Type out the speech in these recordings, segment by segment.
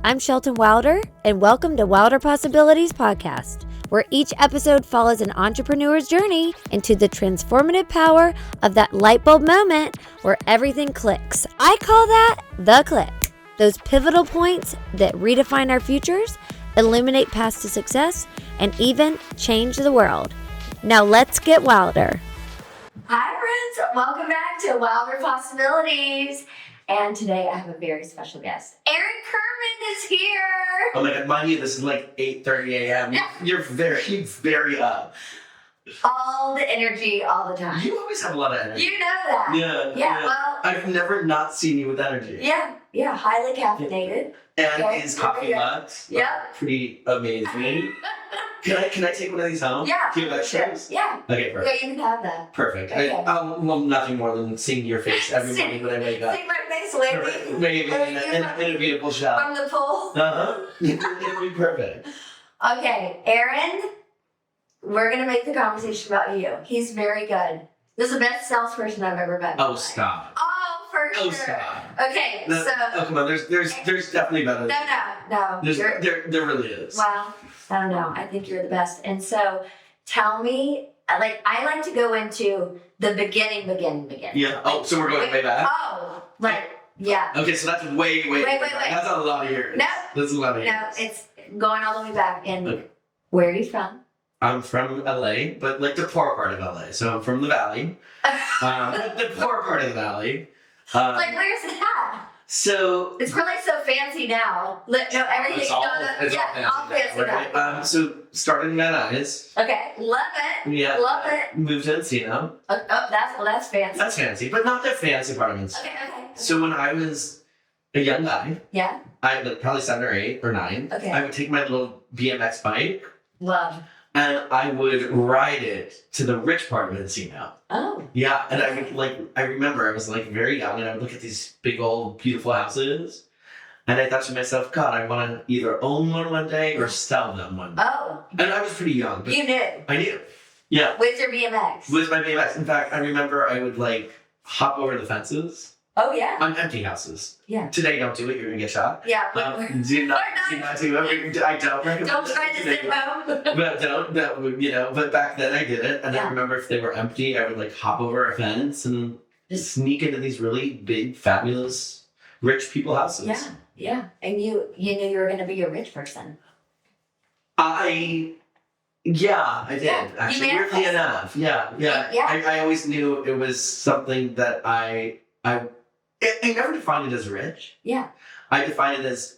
I'm Shelton Wilder, and welcome to Wilder Possibilities Podcast, where each episode follows an entrepreneur's journey into the transformative power of that light bulb moment where everything clicks. I call that the click. Those pivotal points that redefine our futures, illuminate paths to success, and even change the world. Now let's get wilder. Hi friends, welcome back to Wilder Possibilities. And today I have a very special guest. Aaron Kirman is here. Oh my God, mind you, this is like 8:30 a.m. You're very up. All the energy, all the time. You always have a lot of energy. You know that. Yeah, well. I've never not seen you with energy. Yeah, highly caffeinated. And his coffee mugs. Yeah. Pretty amazing. Can I take one of these home? Yeah. Do you have extras? Yeah. Okay, perfect. Yeah, you can have that. Perfect. Okay. I love nothing more than seeing your face every morning when I wake up. See my face waving. Maybe in a beautiful shot. From the pool. It'll be perfect. Okay, Aaron, we're going to make the conversation about you. He's very good. This is the best salesperson I've ever met. Oh, stop. Oh, for sure. Oh, stop. Okay, Oh, come on. There's definitely better. No. There really is. Well, I don't know. I think you're the best. And so tell me, I like to go into the beginning. Yeah. Oh, so we're going way back? Oh, yeah. Okay, so that's way. Wait. That's a lot of years. No. That's a lot of years. No, it's going all the way back. And where are you from? I'm from LA, but like the poor part of LA. So I'm from the Valley. The poor part of the Valley. Where's that? So it's really so fancy now. No, everything's it's all fancy now. Right? So started in Van Nuys. Okay, love it. Yeah. Love it. Moved to Encino. That's fancy. That's fancy, but not the fancy apartments. Okay. So when I was a young guy, yeah, I was probably 7 or 8 or 9. Okay. I would take my little BMX bike. Love. And I would ride it to the rich part of Encino. Oh. Yeah, and I remember I was very young, and I would look at these big old beautiful houses, and I thought to myself, God, I want to either own one day or sell them one day. Oh. And I was pretty young. But you knew. I knew. Yeah. With your BMX. With my BMX. In fact, I remember I would hop over the fences. Oh yeah. On empty houses. Yeah. Today, don't do it. You're gonna get shot. Yeah. Do not do it. I don't recommend. Don't try this at home. But don't. But back then I did it, and I remember if they were empty, I would hop over a fence and just sneak into these really big, fabulous, rich people houses. Yeah. And you knew you were gonna be a rich person. I did. Actually, weirdly enough. Yeah. I always knew it was something that I never defined it as rich. Yeah. I defined it as,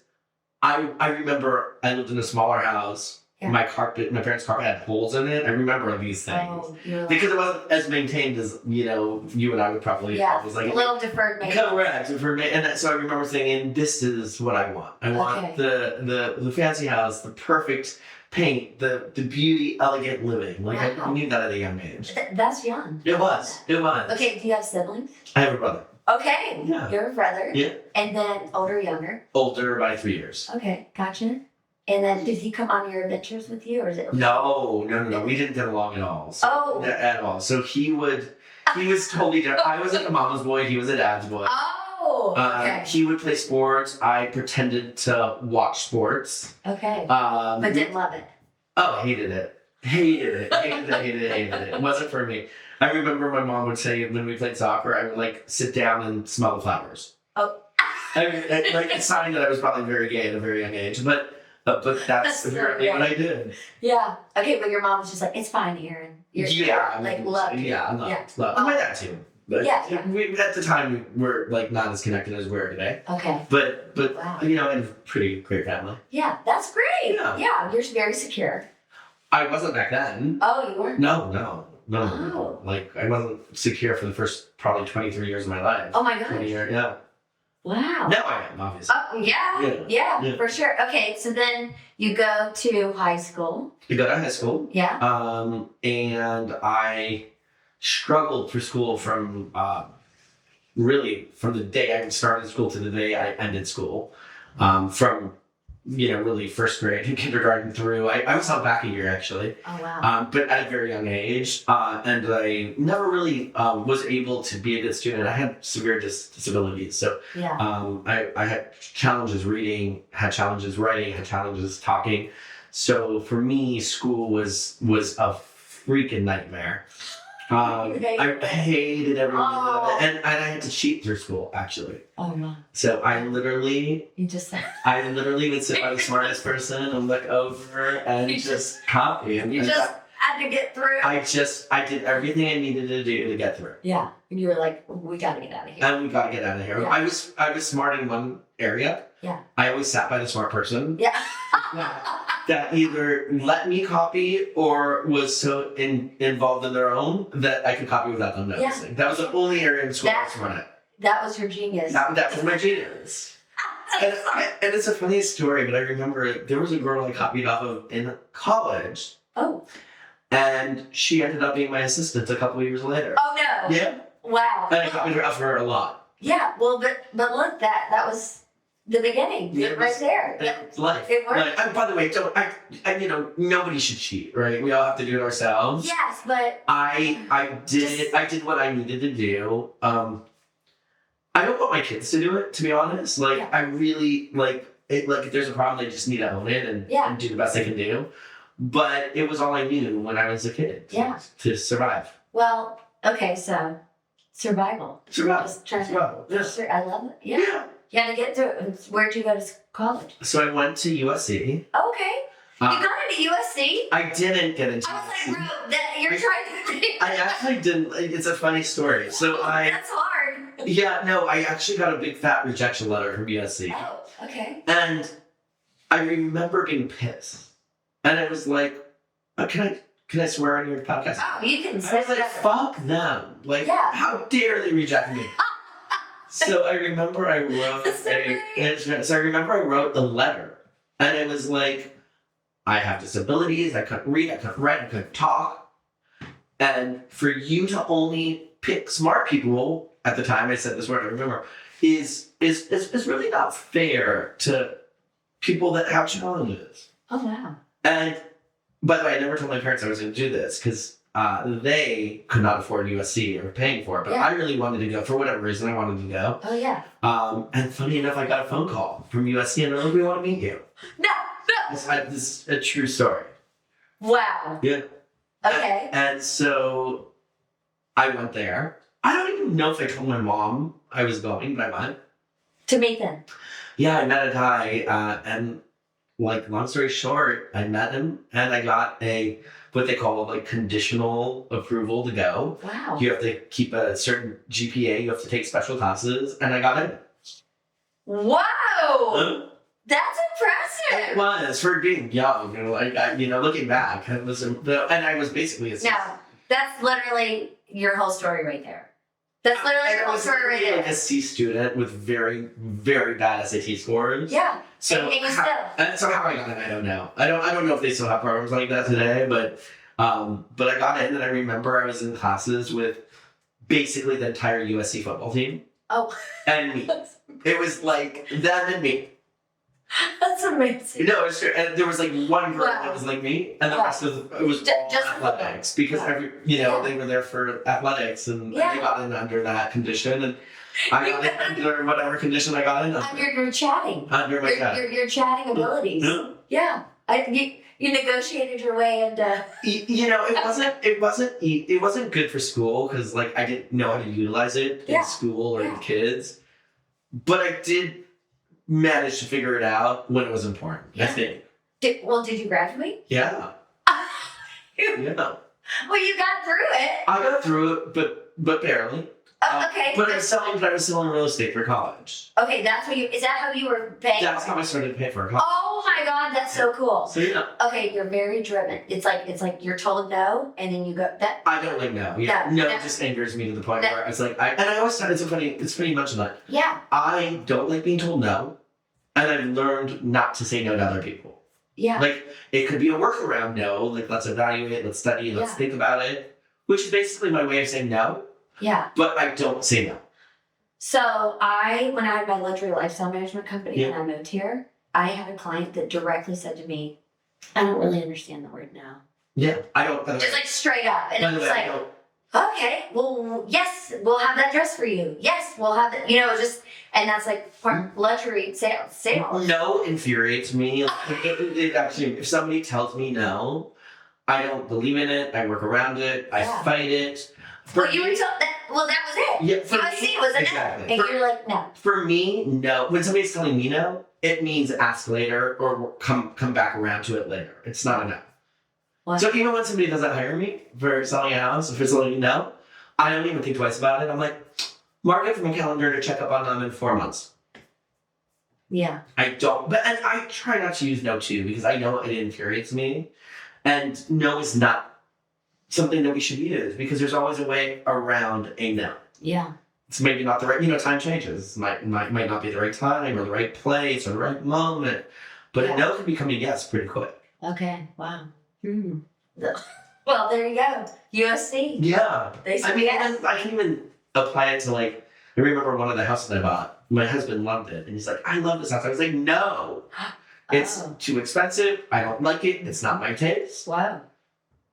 I remember I lived in a smaller house. Yeah. My parents' carpet had holes in it. I remember these things. Because it wasn't as maintained as, you and I would probably always like. A little deferred maintenance. Correct. And so I remember thinking, this is what I want. I want the fancy house, the perfect paint, the beauty, elegant living. I knew that at a young age. That's young. It was. Okay, do you have siblings? I have a brother. Okay. Yeah. You're a brother. Yeah. And then older or younger? Older by 3 years. Okay, gotcha. And then did he come on your adventures with you, or is it? No. We didn't get along at all. So, at all. So he was totally different. I was a mama's boy. He was a dad's boy. Oh. Okay. He would play sports. I pretended to watch sports. Okay. But didn't love it. Oh, hated it. It wasn't for me. I remember my mom would say when we played soccer, I would sit down and smell the flowers. Oh. A sign that I was probably very gay at a very young age, but that's apparently what I did. Yeah. Okay, but your mom was just it's fine, Aaron. Love. Yeah, love. My dad too. But we, at the time, we were not as connected as we are today. Okay. But wow. And a pretty great family. Yeah, that's great. Yeah, you're very secure. I wasn't back then. Oh, you weren't? No. Oh. I wasn't secure for the first probably 23 years of my life. Oh my gosh. 20 years, yeah. Wow. Now I am, obviously. Oh, yeah, for sure. Okay, so then you go to high school. You go to high school. Yeah. And I struggled for school from the day I started school to the day I ended school. From really first grade and kindergarten through. I was held back a year actually. Oh wow. But at a very young age, and I never really was able to be a good student. I had severe disabilities, so I had challenges reading, had challenges writing, had challenges talking. So for me, school was a freaking nightmare. I hated every minute of it, and I had to cheat through school actually. Oh no! So I literally would sit by the smartest person and look over and just copy. And had to get through. I did everything I needed to do to get through. Yeah, and you were like, we got to get out of here. And we got to get out of here. Yeah. I was smart in one area. Yeah. I always sat by the smart person. Yeah. That either let me copy or was so involved in their own that I could copy without them noticing. That was the only area in school I was smart at. That was your genius. That was my genius. And it's a funny story, but I remember there was a girl I copied off of in college. Oh. And she ended up being my assistant a couple of years later. Oh no. Yeah. Wow. And I copied her off her a lot. Yeah. Well, but look, that was the beginning, right there. It's life. It worked. By the way, nobody should cheat, right? We all have to do it ourselves. Yes, but I did what I needed to do. I don't want my kids to do it, to be honest. I really if there's a problem, they just need to own it and do the best they can do. But it was all I knew when I was a kid. To survive. Well, okay, so survival. Survival. Yes. I love it. Yeah. You had to get through it. Where'd you go to college? So I went to USC. Okay. You got into USC? I didn't get into USC. I was like, bro, you're trying to... I actually didn't. It's a funny story. So That's hard. Yeah, no, I actually got a big fat rejection letter from USC. Oh, okay. And I remember being pissed. And I was like, can I swear on your podcast? Oh, you can say whatever. Fuck them. How dare they reject me? So I remember I wrote the letter, and it was like, I have disabilities, I couldn't read, I couldn't write, I couldn't talk, and for you to only pick smart people at the time, I said this word, I remember, is really not fair to people that have challenges. Oh wow! And by the way, I never told my parents I was going to do this because they could not afford USC or paying for it, but I really wanted to go for whatever reason. I wanted to go. Oh yeah. And funny enough, I got a phone call from USC and they're like, "We want to meet you." No. This is a true story. Wow. Yeah. Okay. And so I went there. I don't even know if I told my mom I was going, but I went. To meet them. Yeah, I met a guy, and long story short, I met him and I got what they call conditional approval to go. Wow. You have to keep a certain GPA, you have to take special classes, and I got in. Wow! That's impressive! It was, for being young, looking back, and I was basically a No, that's literally your whole story right there. That's literally your whole story right there. Like a C student with very, very bad SAT scores. Yeah. So how I got in, I don't know. I don't know if they still have programs like that today, but I got in, and I remember I was in classes with basically the entire USC football team. Oh. And me. It was like them and me. That's amazing. No, it's true. And there was one girl that was like me, and the rest of it was just athletics because they were there for athletics, and they got in under that condition, and I got in under whatever condition I got in under. Under your chatting. Under my chatting. Your chatting abilities. Yeah. You negotiated your way into. It wasn't good for school because I didn't know how to utilize it in school or in kids, but I did managed to figure it out when it was important. I think. Did you graduate? Yeah. Yeah. Well, you got through it. I got through it, but barely. Okay. But I was selling real estate for college. Okay, is that how you were paying? That's how I started to pay for college. Oh my God, that's so cool. So yeah. Okay, you're very driven. It's like you're told no, and then you go that. I don't like no. Yeah. No, it just angers me to the point where it's I always thought it's funny you mention that. Yeah. I don't like being told no, and I've learned not to say no to other people. Yeah. It could be a workaround no, let's evaluate, let's study, let's think about it, which is basically my way of saying no. Yeah. But I don't say no. So when I had my luxury lifestyle management company and I moved here, I had a client that directly said to me, I don't really understand the word no. Yeah, I don't. Just like straight up. And it was like, okay, well, yes, we'll have that dress for you. Yes, we'll have that, and that's like luxury sales. No infuriates me. It actually, if somebody tells me no, I don't believe in it. I work around it. I fight it. Well, you were told that. Well, that was it. Yeah, USC was a no, and you're like no. For me, no. When somebody's telling me no, it means ask later or come back around to it later. It's not a no. What? So even when somebody doesn't hire me for selling a house, if it's letting no, I don't even think twice about it. I'm like, mark it from a calendar to check up on them in 4 months. Yeah. I don't, and I try not to use no too because I know it infuriates me, and no is not something that we should use because there's always a way around a no. Yeah. It's maybe not the right, time changes. Might not be the right time or the right place or the right moment, but a no can become a yes pretty quick. Okay. Wow. Hmm. Well, there you go. USC. Yeah. They said I can even apply it to I remember one of the houses I bought. My husband loved it, and he's like, "I love this house." I was like, "No, it's too expensive. I don't like it. It's not my taste." Wow.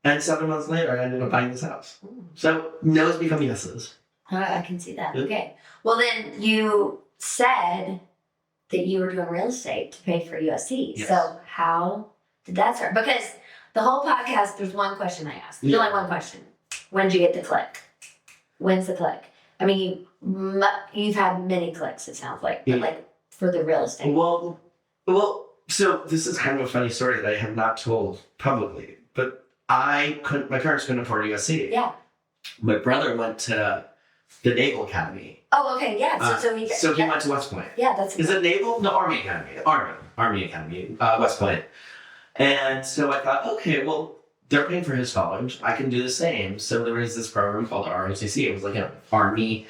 And 7 months later, I ended up buying this house. So no's become yeses. I can see that. Yeah. Okay. Well, then you said that you were doing real estate to pay for USC. Yes. So how did that start? Because the whole podcast, there's one question I asked. There's only one question. When did you get the click? When's the click? I mean, you've had many clicks, it sounds like, but for the real estate. Well, so this is kind of a funny story that I have not told publicly, but my parents couldn't afford USC. Yeah. My brother went to the Naval Academy. Oh, okay, yeah. So he went to West Point. Yeah, that's Is it Naval? No, Army Academy. Army Academy, West Point. And so I thought, okay, well, they're paying for his college. I can do the same. So there was this program called ROTC. It was like an Army.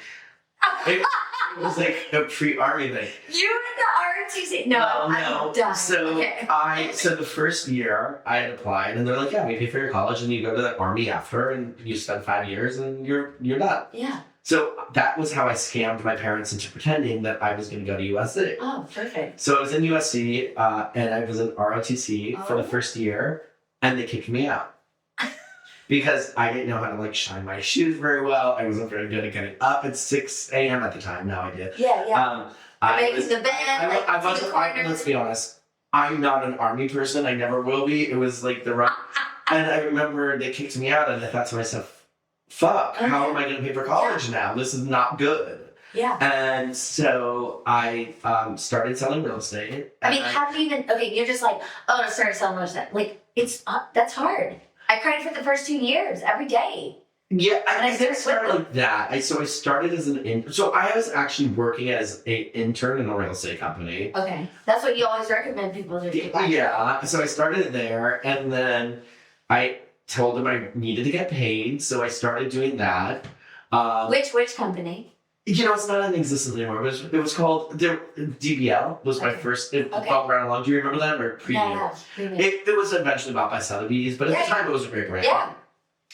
It was like a pre-Army thing. You were the ROTC? No. I'm done. So the first year I had applied, and they're like, yeah, we pay for your college, and you go to the Army after, and you spend 5 years, and you're done. Yeah. So that was how I scammed my parents into pretending that I was going to go to USC. Oh, perfect. So I was in USC, and I was in ROTC for the first year, and they kicked me out. Because I didn't know how to shine my shoes very well. I wasn't very good at getting up at 6 a.m. at the time. Now I did. Yeah. Making the bed. Let's be honest. I'm not an Army person. I never will be. It was the right. And I remember they kicked me out, and I thought to myself, fuck, how am I going to pay for college now? This is not good. Yeah. And so I started selling real estate. I mean, how do you even, you're just I started selling real estate. That's hard. I cried for the first 2 years, every day. Yeah, I didn't start like that. So I started as an intern. So I was actually working as an intern in a real estate company. Okay. That's what you always recommend people to do. Yeah. So I started there, and then I told them I needed to get paid, so I started doing that. Which company? It's not in existence anymore. It was called DBL. Was my first. It called Brown Along. Do you remember that or Premium? No, Premium. It was eventually bought by Sotheby's, but at the time it was a great brand. Yeah.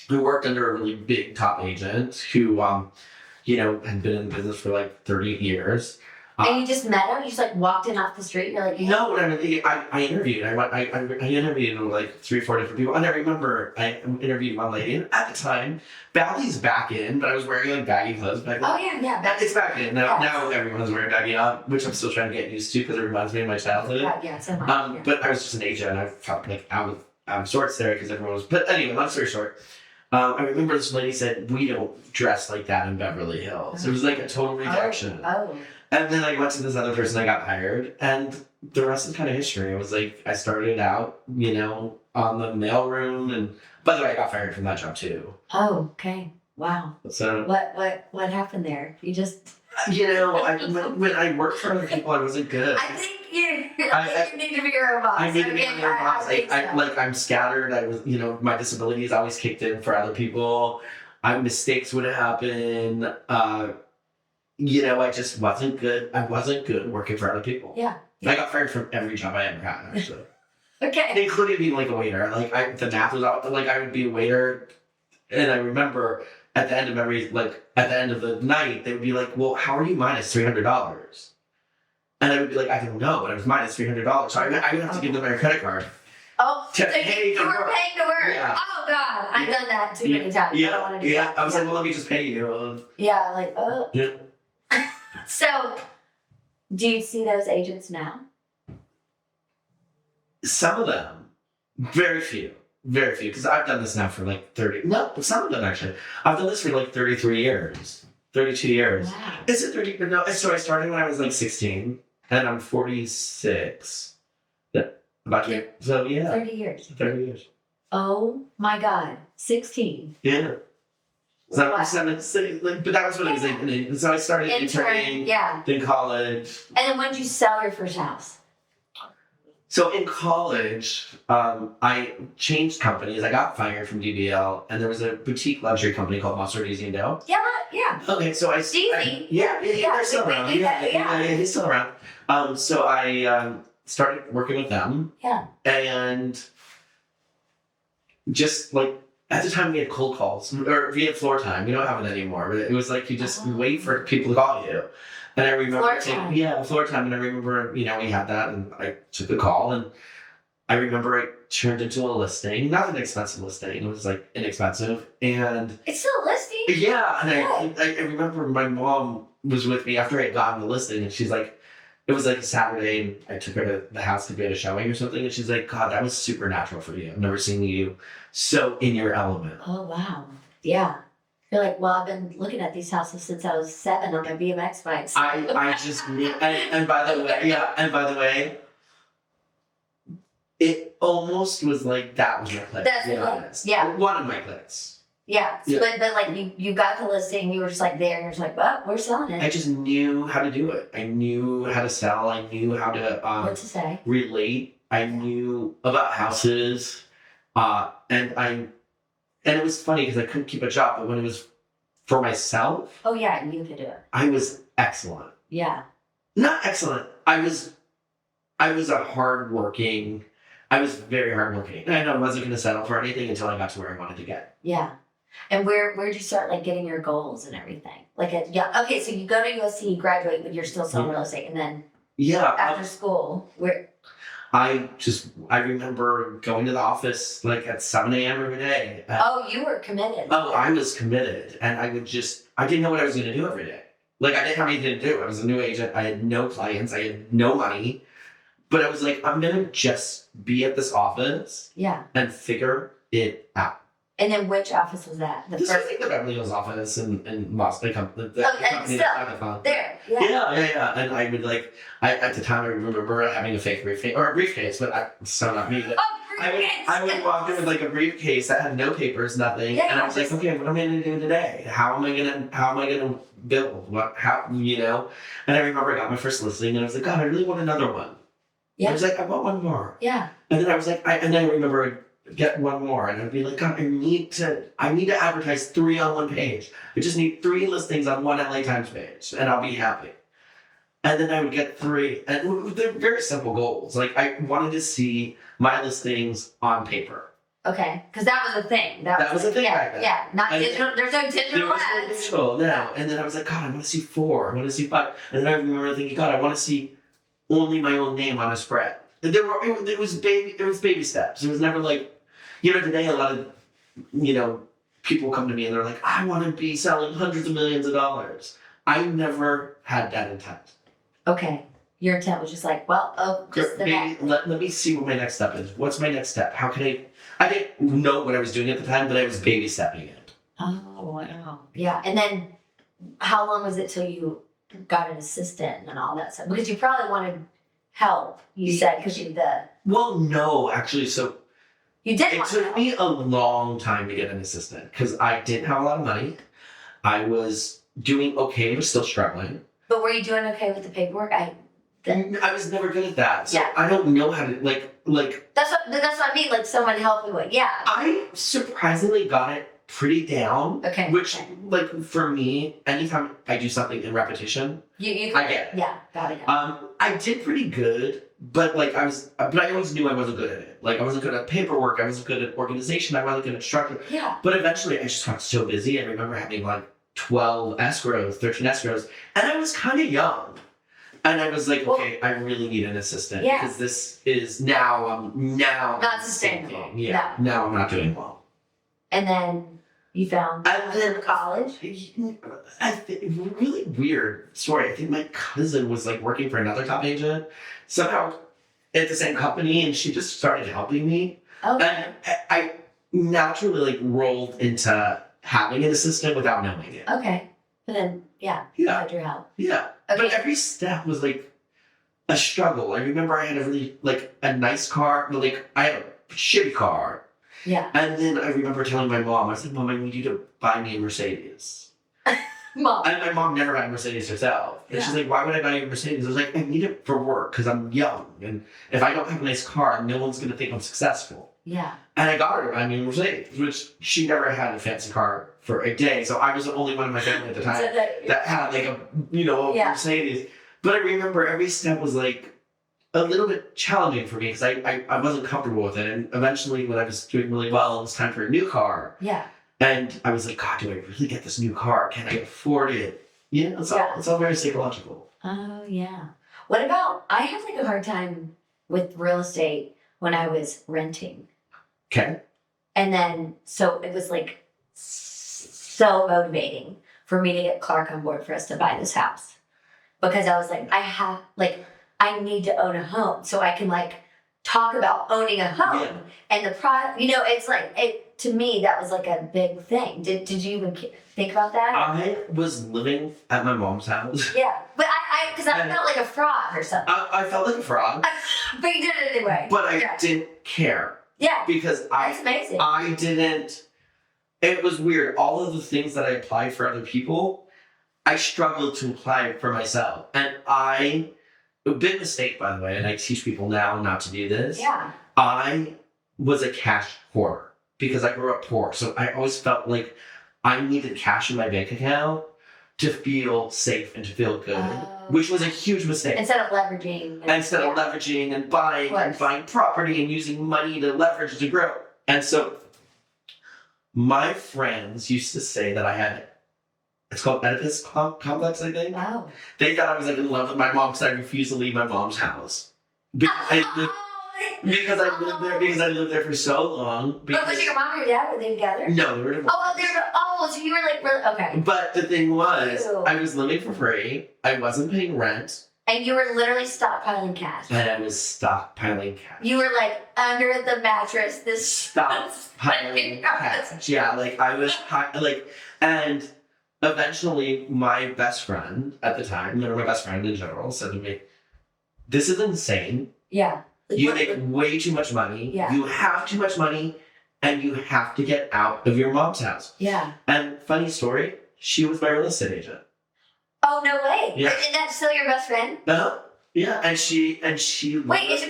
Who worked under a really big top agent who, had been in the business for 30 years. And you just met him? You just walked in off the street? You're like, hey. No, I interviewed. I interviewed 3 or 4 different people. And I remember I interviewed one lady. And at the time, baggy's back in, but I was wearing baggy clothes back then. Oh, yeah. It's back in. Now everyone's wearing baggy up, which I'm still trying to get used to because it reminds me of my childhood. Yeah, so much. But I was just an agent, and I felt out of sorts there because everyone was. But anyway, long story short. I remember this lady said, we don't dress like that in Beverly Hills. It was a total rejection. Oh. And then I went to this other person I got hired, and the rest is kind of history. It was I started out, on the mailroom, and by the way, I got fired from that job too. Oh, okay. Wow. So what happened there? You just when I worked for other people, I wasn't good. I think you need to be your own boss. I need to be my own boss. I'm scattered. I was, my disabilities always kicked in for other people. Mistakes would happen. I just wasn't good. I wasn't good working for other people. Yeah. I got fired from every job I ever had, actually. Okay. Including being a waiter. The math was out. I would be a waiter, and I remember at the end of the night, they would be like, well, how are you minus $300? And I would be like, I don't know, but it was minus $300. So I would have to give them my credit card. Oh, so you were paying to work. Yeah. Oh God, I've done that too many times. Yeah, I don't want to do that. I was like, well, let me just pay you. Yeah, like, oh. Yeah. So, do you see those agents now? Some of them, very few, because I've done this now for like 30. No, some of them actually. I've done this for like 33 years, 32 years. Wow. Is it 30? No, so I started when I was like 16, and I'm 46. About to, so yeah. 30 years. 30 years. Oh my God. 16. Yeah. So, but that was when I was like, so I started interning, then college. And then when did you sell your first house? So in college, I changed companies. I got fired from DBL, and there was a boutique luxury company called Mustard Easy and Dough. Yeah. Okay, so I... Easy. They're still around. Yeah, he's still around. So I started working with them. Yeah. And just like, at the time we had cold calls, or we had floor time. We don't have it anymore. But it was like you just wait for people to call you. And I remember... floor time. And I remember, we had that, and I took the call, and I remember it turned into a listing. Not an expensive listing. It was like inexpensive. And... It's still a listing? Yeah. And I remember my mom was with me after I had gotten the listing, and she's like, it was like a Saturday, and I took her to the house to be at a showing or something, and she's like, God, that was supernatural for you. I've never seen you so in your element. Oh, wow. Yeah. You're like, well, I've been looking at these houses since I was 7 on my BMX bikes. I just, and by the way, it almost was like that was my click. That's to be honest. Yeah. One of my clicks. Yeah. But like you got the listing, you were just like there, and you're just like, well, we're selling it. I just knew how to do it. I knew how to sell. I knew how to what to say. Relate. I knew about houses. And it was funny because I couldn't keep a job, but when it was for myself, oh yeah, you could do it. I was excellent. Yeah. Not excellent. I was I was very hardworking. And I know I wasn't going to settle for anything until I got to where I wanted to get. Yeah. And where'd you start like getting your goals and everything? Okay, so you go to USC, you graduate, but you're still selling real estate, and then after school, where? I remember going to the office like at 7 a.m. every day. You were committed. Oh, I was committed, and I didn't know what I was going to do every day. Like, I didn't have anything to do. I was a new agent. I had no clients. I had no money. But I was like, I'm going to just be at this office and figure it out. And then which office was that? I think the Beverly Hills office in Los Angeles. There. Yeah. And I would at the time I remember having a fake briefcase, but so not me. But I would walk in with like a briefcase that had no papers, nothing, and I was like, okay, what am I going to do today? How am I going to build? And I remember I got my first listing, and I was like, God, I really want another one. Yeah. I was like, I want one more. Yeah. And then I was like, and then I remember I'd get one more, and I'd be like, God, I need to advertise 3 on one page. I just need 3 listings on one LA Times page, and I'll be happy. And then I would get 3, and they're very simple goals. Like, I wanted to see my listings on paper. Okay, because that was a thing. That was a thing back then. Yeah, not digital. There's no digital There was ads. no digital, no. And then I was like, God, I want to see 4. I want to see 5. And then I remember thinking, God, I want to see only my own name on a spread. It was baby steps. It was never like, today a lot of, people come to me and they're like, I want to be selling hundreds of millions of dollars. I never had that intent. Okay. Your intent was just like, let me see what my next step is. What's my next step? How can I didn't know what I was doing at the time, but I was baby stepping it. Oh, wow. Yeah. And then how long was it till you got an assistant and all that stuff? Because you probably wanted help, you said, because Well, no, actually, so you did. It took me a long time to get an assistant because I didn't have a lot of money. I was doing okay, but still struggling. But were you doing okay with the paperwork? I was never good at that. So I don't know how to like. That's what I mean. Like someone help me with. Yeah. I surprisingly got it pretty down. Okay. Which for me, anytime I do something in repetition, I get it. Yeah, got it. I did pretty good. But but I always knew I wasn't good at it. Like, I wasn't good at paperwork. I wasn't good at organization. I wasn't good at structure. Yeah. But eventually, I just got so busy. I remember having 12 escrows, 13 escrows, and I was kind of young. And I was like, okay, I really need an assistant because this is now not sustainable. Thinking, now I'm not doing well. And then you found college. Really weird story. I think my cousin was like working for another top agent somehow at the same company, and she just started helping me. Okay. And I naturally like rolled into having an assistant without knowing it. Okay. But then, you had your help. Yeah. Okay. But every step was like a struggle. I remember I had a really like a nice car, but like I had a shitty car. Yeah. And then I remember telling my mom, I was like, Mom, I need you to buy me a Mercedes. Mom. And my mom never had a Mercedes herself. And she's like, why would I buy you a Mercedes? I was like, I need it for work because I'm young. And if I don't have a nice car, no one's going to think I'm successful. Yeah. And I got her to buy me a Mercedes, which she never had a fancy car for a day. So I was the only one in my family at the time that had like a Mercedes. But I remember every step was like a little bit challenging for me because I wasn't comfortable with it. And eventually when I was doing really well, it was time for a new car. Yeah. And I was like, God, do I really get this new car? Can I afford it? It's all very psychological. Oh, yeah. What about, I had like a hard time with real estate when I was renting. Okay. And then, so it was like so motivating for me to get Clark on board for us to buy this house. Because I was like, I need to own a home so I can like talk about owning a home and the product, it's like, to me, that was like a big thing. Did you even think about that? I was living at my mom's house. Yeah, but because I felt like a fraud or something. I felt like a fraud. But you did it anyway. But I didn't care. Yeah. Because that's amazing. I didn't, it was weird. All of the things that I applied for other people, I struggled to apply for myself. And a big mistake, by the way, and I teach people now not to do this. Yeah. I was a cash hoarder because I grew up poor. So I always felt like I needed cash in my bank account to feel safe and to feel good, which was a huge mistake. Instead of leveraging. Of leveraging and buying property and using money to leverage to grow. And so my friends used to say that I had, it's called Oedipus complex, I think. Oh. They thought I was like in love with my mom because I refused to leave my mom's house. Because I lived there for so long. But was your mom and your dad, were they together? No, they were divorced. So you were like, really, okay. But the thing was, I was living for free. I wasn't paying rent. And you were literally stockpiling cash. And I was stockpiling cash. You were like under the mattress, stockpiling cash. Yeah, like I was and eventually my best friend at the time, or my best friend in general, said to me, "This is insane. Yeah. You make way too much money. Yeah. You have too much money, and you have to get out of your mom's house." Yeah. And funny story, she was my real estate agent. Oh, no way. Yeah. Isn't that still your best friend? Yeah, and she. Wait, is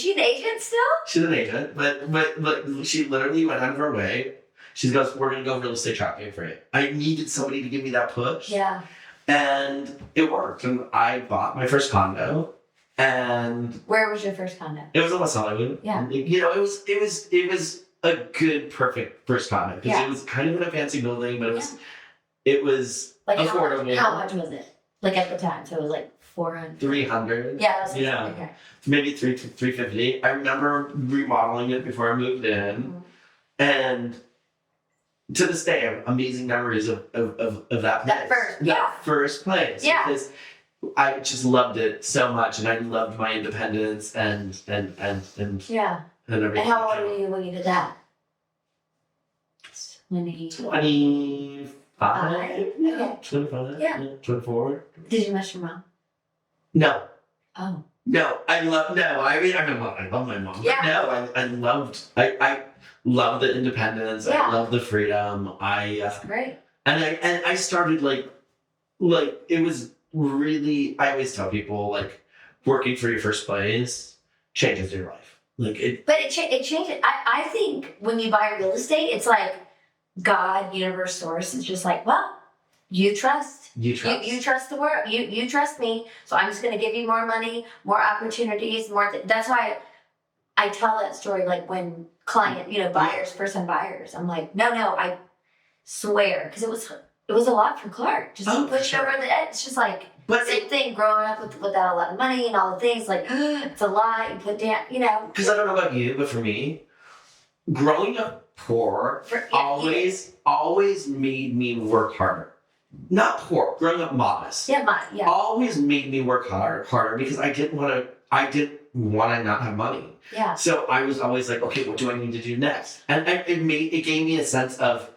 she an agent still? She's an agent, but she literally went out of her way. She goes, "We're gonna go real estate shopping for it." I needed somebody to give me that push. Yeah. And it worked, and I bought my first condo. And where was your first condo? It was in West Hollywood. Yeah. It was a good, perfect first condo because it was kind of in a fancy building, but it was like affordable. How much was it? Like at the time, so it was like 400. 300. Yeah. Okay. Maybe 350. I remember remodeling it before I moved in, and to this day, I have amazing memories of that place. That first place. Yeah. Because I just loved it so much, and I loved my independence and yeah. And everything. And how old were you when you did that? 25. Okay. 25. Yeah. 24. Did you miss your mom? No. Oh. No, I love my mom. Yeah. No, I love the independence. Yeah. I love the freedom. That's great. And I started like it was really, I always tell people like working for your first place changes your life. But it changes. I think when you buy real estate, it's like God, universe, source is just like, well, you trust. You trust the world. You trust me. So I'm just going to give you more money, more opportunities, that's why I tell that story like when buyers, first time buyers. I'm like, no, I swear. Because it was a lot for Clark. Just push sure. over the edge. It's just like, same thing growing up without a lot of money and all the things. Like, it's a lot. You put down, Because I don't know about you, but for me, growing up poor always made me work harder. Not poor, growing up modest. Yeah. Always made me work harder because I didn't want to not have money. Yeah. So I was always like, okay, what do I need to do next? And it gave me a sense of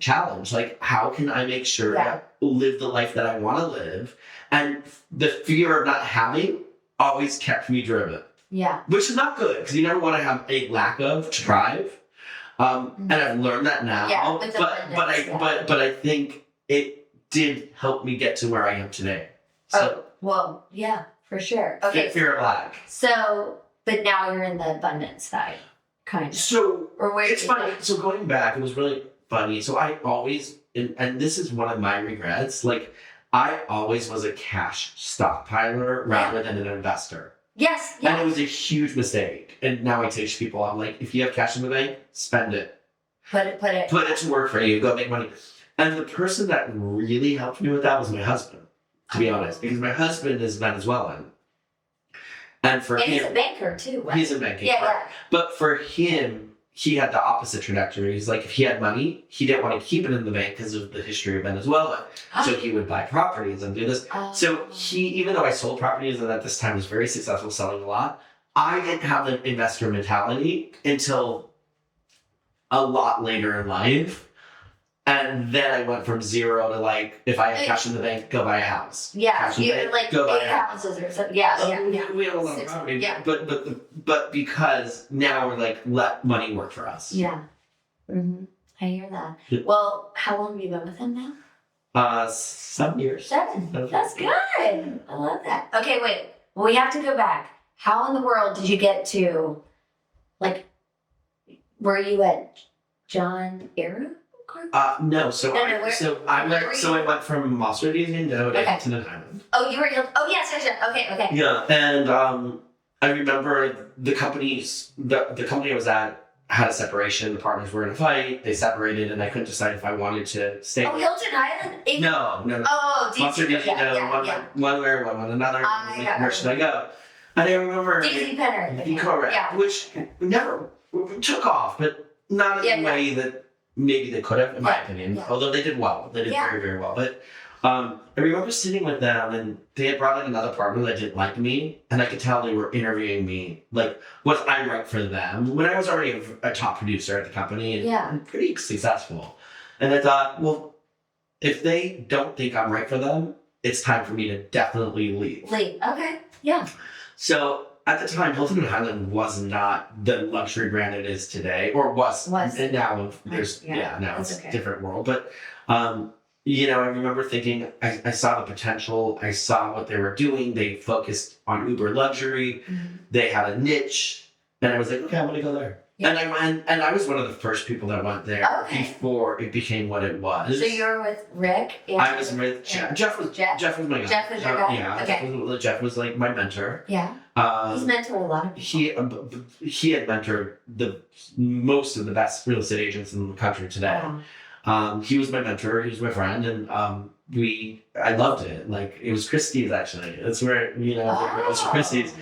challenge. Like, how can I make sure I live the life that I want to live? And the fear of not having always kept me driven. Yeah. Which is not good because you never want to have a lack of drive. And I've learned that now. Yeah, but I think it did help me get to where I am today. So, for sure. Okay. Fear of lack. So, but now you're in the abundance side, kind of. So, or where it's funny. So going back, it was really funny. So I always, and this is one of my regrets, like I always was a cash stockpiler rather than an investor. Yes. And it was a huge mistake. And now I teach people, I'm like, if you have cash in the bank, spend it. Put it to work for you. Go make money. And the person that really helped me with that was my husband, to be honest, because my husband is Venezuelan. And him, he's a banker too, right? He's a banker. Yeah. But for him, he had the opposite trajectory. He's like, if he had money, he didn't want to keep it in the bank because of the history of Venezuela. So he would buy properties and do this. So even though I sold properties and at this time was very successful selling a lot, I didn't have the investor mentality until a lot later in life. And then I went from zero to like, if I have cash in the bank, go buy a house. Yeah, you had like 8 houses or something. Yeah. We have a lot of property. Yeah. But because now we're like, let money work for us. Yeah. Mm-hmm. I hear that. Yeah. Well, how long have you been with him now? 7 years. 7. That's good. I love that. Okay, wait. Well, we have to go back. How in the world did you get to, like, were you at John Aaron? No. I went from Monster Museum to the Island. Oh, you were. Oh, yes. Okay. Yeah, and I remember the company I was at had a separation. The partners were in a fight. They separated, and I couldn't decide if I wanted to stay. Oh, Hilton Island. No. Oh, Monster Museum. One way or one another. Where should I go? And I remember Daisy Penner. Correct. Which never took off, but not in the way that. Maybe they could have, in my opinion. Yeah. Although they did well. They did very, very well. But I remember sitting with them, and they had brought in another partner that didn't like me. And I could tell they were interviewing me. Like, was I right for them? When I was already a top producer at the company and pretty successful. And I thought, well, if they don't think I'm right for them, it's time for me to definitely leave. Okay. Yeah. So at the time, Hilton Highland was not the luxury brand it is today, or was. And now there's now it's a different world. But I remember thinking I saw the potential. I saw what they were doing. They focused on Uber luxury. Mm-hmm. They had a niche, and I was like, okay, I'm gonna go there. Yeah. And I went, and I was one of the first people that went there before it became what it was. So you were with Rick? I was with Jeff. Jeff was my guy. Jeff was your guy? Yeah. Jeff was like my mentor. Yeah. He's mentored a lot of people. He had mentored most of the best real estate agents in the country today. Wow. He was my mentor. He was my friend, and I loved it. Like, it was Christie's, actually. That's where it was Christie's.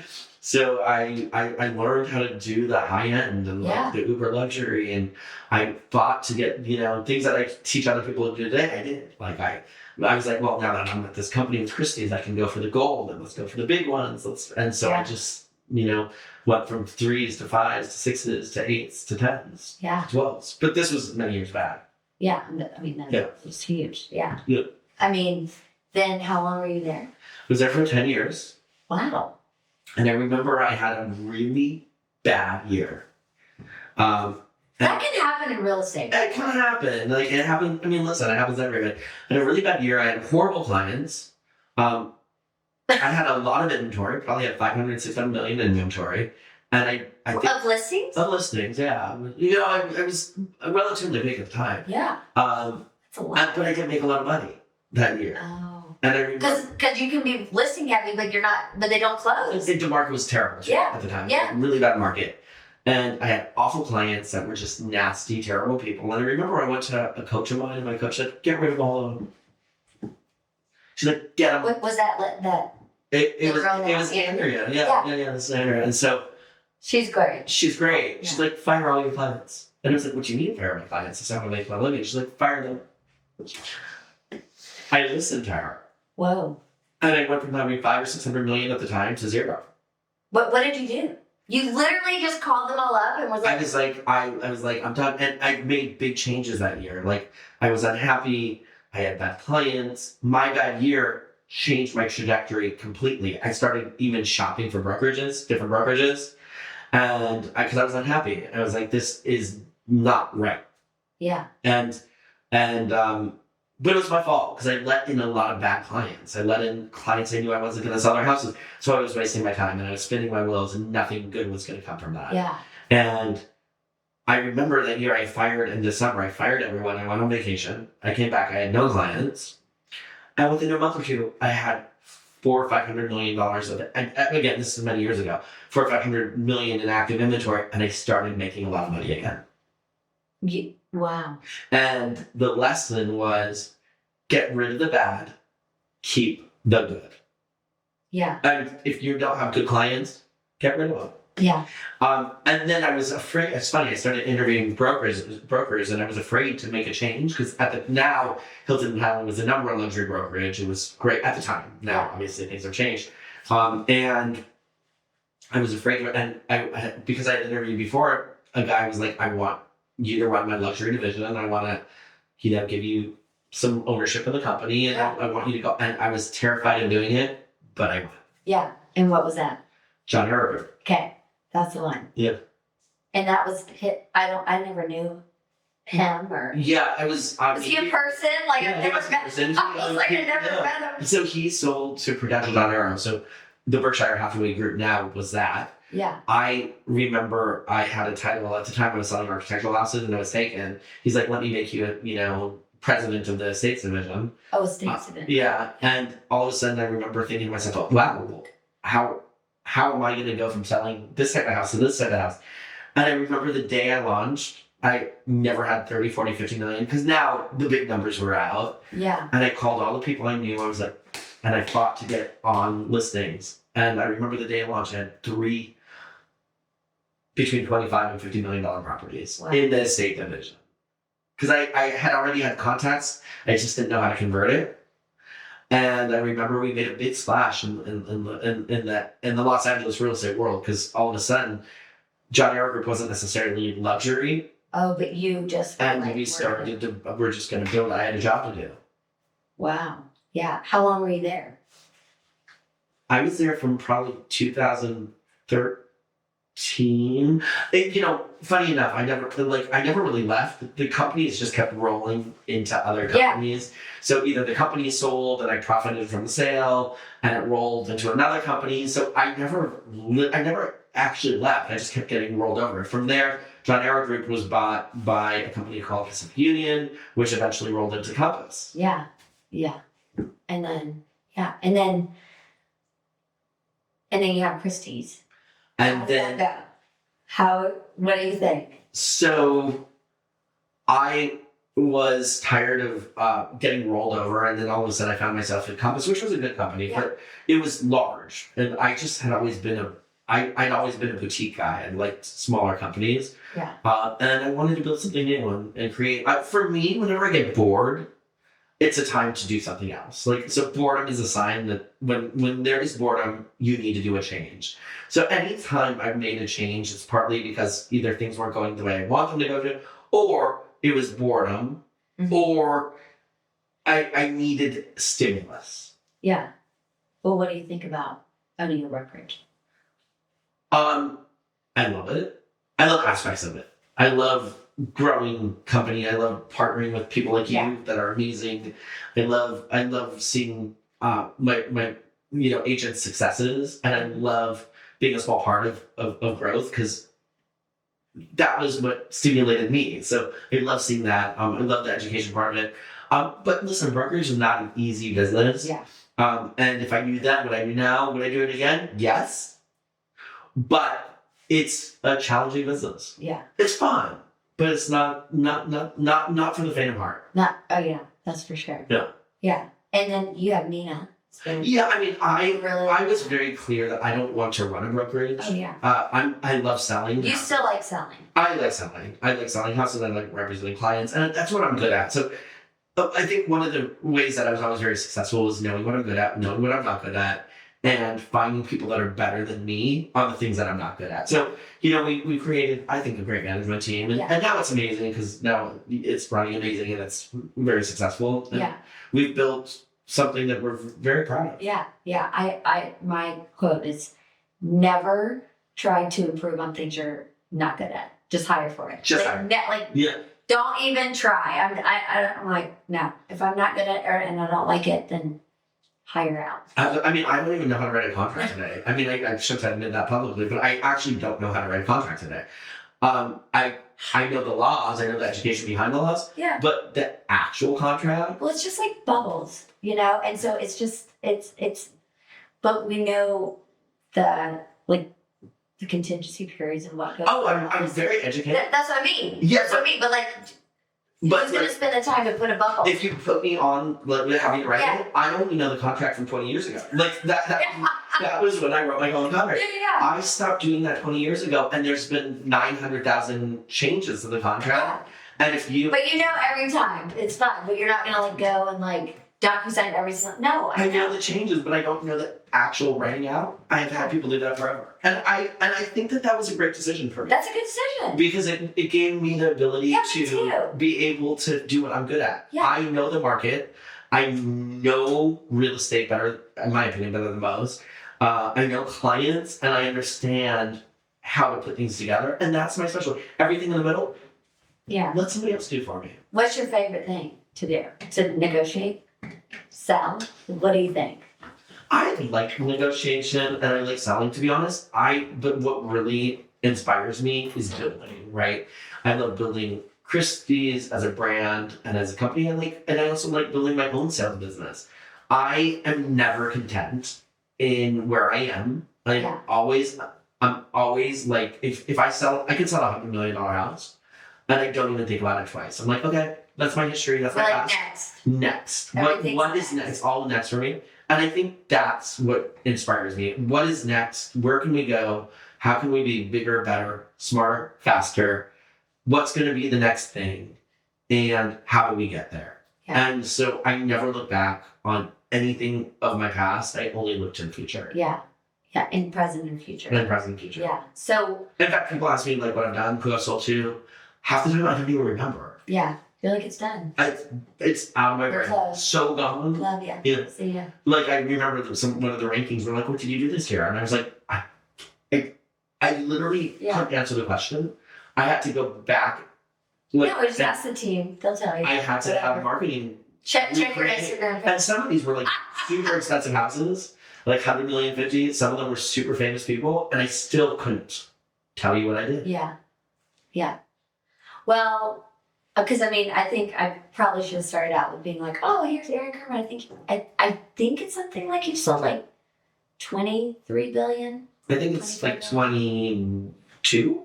So I learned how to do the high end and like the Uber luxury, and I fought to get things that I teach other people to do today. I did. Like I was like, well, now that I'm at this company with Christie's, I can go for the gold and let's go for the big ones. I just went from 3s to 5s to 6s to 8s to 10s, 12s. But this was many years back. Yeah, I mean that was huge. Yeah. I mean, then how long were you there? I was there for 10 years. Wow. And I remember I had a really bad year. That can happen in real estate. It can happen. Like, it happened. I mean, listen, it happens everywhere. I had a really bad year. I had horrible clients. I had a lot of inventory. Probably had 500, 600 million in inventory. And I think of listings. Of listings, yeah. I was relatively big at the time. Yeah. That's a lot. But I didn't make a lot of money that year. Oh. And because you can be listing heavy, but you're not. But they don't close. The market was terrible at the time. Yeah. Really bad market. And I had awful clients that were just nasty, terrible people. And I remember I went to a coach of mine, and my coach said, "Get rid of all of them." She's like, "Get them." What was that? It was Andrea. Yeah, this is Andrea. And so she's great. She's great. Yeah. She's like, "Fire all your clients." And I was like, "What do you mean fire my clients? That's not how I make my living." She's like, "Fire them." I listened to her. Whoa. And I went from having $500 or $600 million at the time to zero. What did you do? You literally just called them all up and was like... I was like, I'm done. And I made big changes that year. Like, I was unhappy. I had bad clients. My bad year changed my trajectory completely. I started even shopping for different brokerages. And because I was unhappy. I was like, this is not right. Yeah. But it was my fault because I let in a lot of bad clients. I let in clients I knew I wasn't going to sell their houses. So I was wasting my time and I was spinning my wheels and nothing good was going to come from that. Yeah. And I remember that year in December, I fired everyone. I went on vacation. I came back. I had no clients. And within a month or two, I had $400 or $500 million of it. And again, this is many years ago. $400 or $500 million in active inventory. And I started making a lot of money again. Wow. And the lesson was get rid of the bad, keep the good. Yeah. And if you don't have good clients, get rid of them. Yeah. And then I was afraid. It's funny. I started interviewing brokers, and I was afraid to make a change because now Hilton and Highland was the number one luxury brokerage. It was great at the time. Now, obviously, things have changed. And I was afraid. And I because I had interviewed before, a guy was like, "I want you to run my luxury division, and I want to, give you some ownership in the company, and I want you to go." And I was terrified of doing it, but I went. Yeah. And what was that? John Herbert. Okay. That's the one. Yeah. And that was hit. I never knew him or. Yeah, I was. Was he a person? Like I've never met. I was like I never met him. So he sold to Prudential John Arrow. So the Berkshire Hathaway Group now was that. Yeah. I remember I had a title at the time. I was selling architectural houses, and I was taken. He's like, "Let me make you, president of the estates division." Oh, estates division. Yeah, and all of a sudden, I remember thinking to myself, "Oh, wow, how am I going to go from selling this type of house to this type of house?" And I remember the day I launched, I never had 30, 40, 50 million because now the big numbers were out. Yeah. And I called all the people I knew. I was like, and I fought to get on listings. And I remember the day I launched, I had 3 between $25 and $50 million properties in the estate division. Because I had already had contacts, I just didn't know how to convert it. And I remember we made a big splash in the Los Angeles real estate world because all of a sudden, John Arrow Group wasn't necessarily luxury. Oh, but you just and we started to. We're just going to build. I had a job to do. Wow. Yeah. How long were you there? I was there from probably 2013. Funny enough, I never really left. The companies just kept rolling into other companies. Yeah. So either the company sold and I profited from the sale, and it rolled into another company. So I never actually left. I just kept getting rolled over. From there, John Arrow Group was bought by a company called Pacific Union, which eventually rolled into Compass. Yeah, yeah, and then you have Christie's. And then what do you think? So I was tired of getting rolled over, and then all of a sudden I found myself at Compass, which was a good company, but it was large, and I just had always been I'd always been a boutique guy. I liked smaller companies, and I wanted to build something new and create. For me, whenever I get bored, it's a time to do something else. So boredom is a sign that when there is boredom, you need to do a change. So anytime I've made a change, it's partly because either things weren't going the way I want them to go to, or it was boredom, or I needed stimulus. Yeah. Well, what do you think about owning a brokerage? I love it. I love aspects of it. I love growing company. I love partnering with people like you that are amazing. I love seeing my agents' successes, and I love being a small part of growth because that was what stimulated me. So I love seeing that. I love the education part of it. But listen, brokerage is not an easy business. Yeah. And if I knew that, would I do now? Would I do it again? Yes. But it's a challenging business. Yeah. It's fun, but it's not for the faint of heart. Oh yeah, that's for sure. Yeah. Yeah. And then you have Nina. Yeah, I mean, I was very clear that I don't want to run a brokerage. Oh yeah. I love selling. You still like selling. I like selling. I like selling houses. I like representing clients, and that's what I'm good at. So, I think one of the ways that I was always very successful was knowing what I'm good at, knowing what I'm not good at, and finding people that are better than me on the things that I'm not good at. So, we created, I think, a great management team, and now it's amazing because now it's running amazing and it's very successful. And we've built something that we're very proud of. Yeah. My quote is, never try to improve on things you're not good at. Just hire for it. Don't even try. I'm like, no. If I'm not good at it and I don't like it, then hire out. I don't even know how to write a contract today. I shouldn't have admitted that publicly, but I actually don't know how to write a contract today. I know the laws, I know the education behind the laws, but the actual contract. Well, it's just like bubbles, and so it's just, but we know the contingency periods and what goes on. Oh, I'm very educated. That's what I mean. Yeah, that's what I mean, but who's going to spend the time to put a bubble? If you put me on having to write it, I only know the contract from 20 years ago. That was when I wrote my own contract. Yeah. I stopped doing that 20 years ago, and there's been 900,000 changes to the contract. And if you... But every time, it's fun, but you're not going to go and DocuSign every single... No, I know the changes, but I don't know the actual writing out. I have had people do that forever. And I think that was a great decision for me. That's a good decision. Because it gave me the ability to be able to do what I'm good at. Yeah. I know the market. I know real estate better, in my opinion, better than most. I know clients, and I understand how to put things together. And that's my specialty. Everything in the middle, let somebody else do for me. What's your favorite thing to do? To negotiate? Sell? What do you think? I like negotiation and I like selling, to be honest. But what really inspires me is building, right? I love building Christie's as a brand and as a company. And I also like building my own sales business. I am never content in where I am. I'm always like, if I sell, I can sell a $100 million house and I don't even think about it twice. I'm like, okay, that's my history. That's my past. Next. What is next? All next for me. And I think that's what inspires me. What is next? Where can we go? How can we be bigger, better, smarter, faster? What's going to be the next thing? And how do we get there? Yeah. And so I never look back on anything of my past. I only look to the future. Yeah. Yeah. In present and future. Yeah. So. In fact, people ask me what I've done, who I've sold to. Half the time I don't even remember. Yeah. You're like, it's done. It's out of my brain. So gone. Love you. Yeah. See ya. I remember one of the rankings were like, what did you do this year? And I was like, I literally couldn't answer the question. I had to go back. Just ask the team. They'll tell you. I had to have marketing. Check your Instagram. And some of these were super expensive houses, 100 million, 50. Some of them were super famous people. And I still couldn't tell you what I did. Yeah. Yeah. Well, because I think I probably should have started out with being like, oh, here's Aaron Kirman. I think it's something like you sold 23 billion. I think it's 22.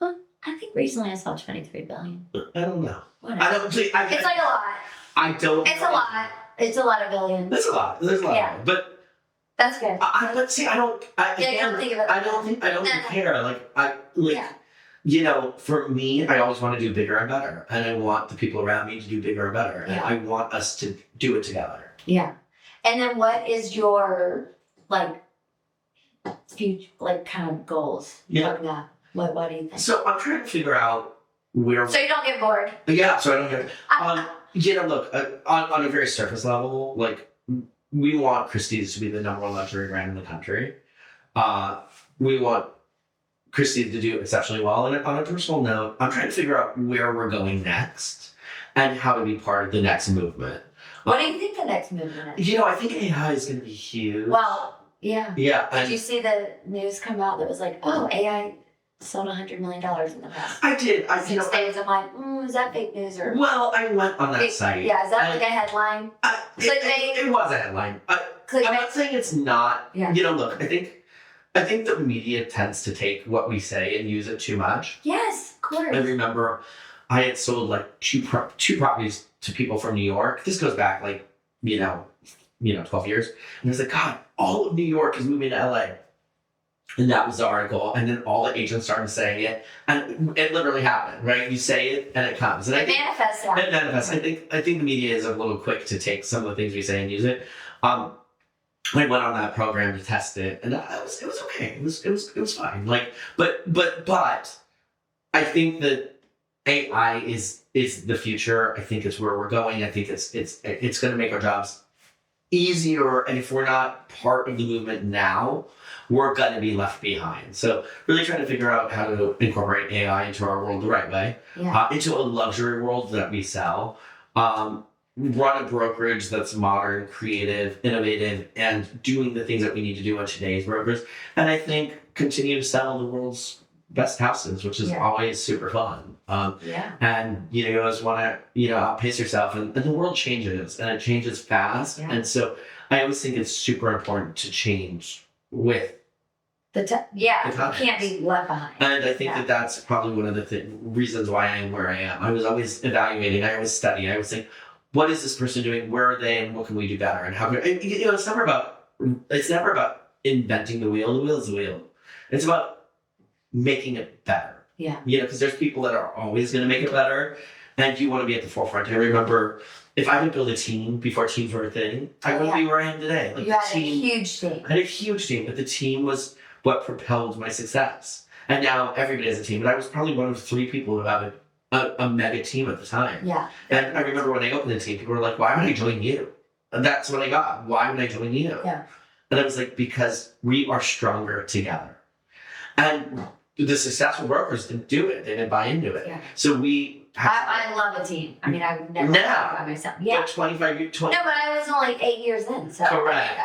Huh? I think recently I saw 23 billion. I don't know. Whatever. It's a lot. I don't. It's a lot. It's a lot of billions. There's a lot. Yeah. But that's good. Let's see. I don't. You don't think of it. I don't care. For me, I always want to do bigger and better. And I want the people around me to do bigger and better. And I want us to do it together. Yeah. And then what is your, future, kind of goals? Yeah. What do you think? So I'm trying to figure out where... So you don't get bored? Yeah, so I don't get... look, on a very surface level, we want Christie's to be the number one luxury brand in the country. We want Christie to do exceptionally well. And on a personal note, I'm trying to figure out where we're going next and how to be part of the next movement. What do you think the next movement is? I think AI is going to be huge. Well, yeah. Yeah. Did you see the news come out that was AI sold $100 million in the past? I did. 6 days. I'm like, is that fake news or? Well, I went on that site. Yeah, is that a headline? It was a headline. I'm not saying it's not. Yeah. Look, I think I think the media tends to take what we say and use it too much. Yes, of course. I remember I had sold like two properties to people from New York. This goes back like, 12 years. And I was like, God, all of New York is moving to LA. And that was the article. And then all the agents started saying it. And it literally happened, right? You say it and it comes. And it manifests. Yeah. It manifests. I think the media is a little quick to take some of the things we say and use it. I went on that program to test it, and it was okay. It was fine. Like, but I think that AI is the future. I think it's where we're going. I think it's going to make our jobs easier. And if we're not part of the movement now, we're going to be left behind. So really trying to figure out how to incorporate AI into our world the right way, into a luxury world that we sell. Run a brokerage that's modern, creative, innovative, and doing the things that we need to do on today's brokers. And I think continue to sell the world's best houses, which is always super fun. And you always want to outpace yourself, and the world changes, and it changes fast. And so I always think it's super important to change with you can't be left behind. And I think that's probably one of the reasons why I am where I am. I was always evaluating. I always study. I always think, what is this person doing? Where are they? And what can we do better? And how can it's never about inventing the wheel. The wheel is the wheel. It's about making it better. Yeah. Because there's people that are always going to make it better, and you want to be at the forefront. I remember if I would build a team before teams were a thing, I wouldn't be where I am today. Like, you had a huge team. I had a huge team, but the team was what propelled my success. And now everybody has a team, but I was probably one of 3 people who have a mega team at the time. Yeah. And I remember when I opened the team, people were like, why would I join you? And that's what I got. Why would I join you? Yeah. And I was like, because we are stronger together. And the successful brokers didn't do it. They didn't buy into it. Yeah. So I love a team. I mean, I would never work by myself. Yeah. But 25 years. No, but I was only 8 years in. So correct.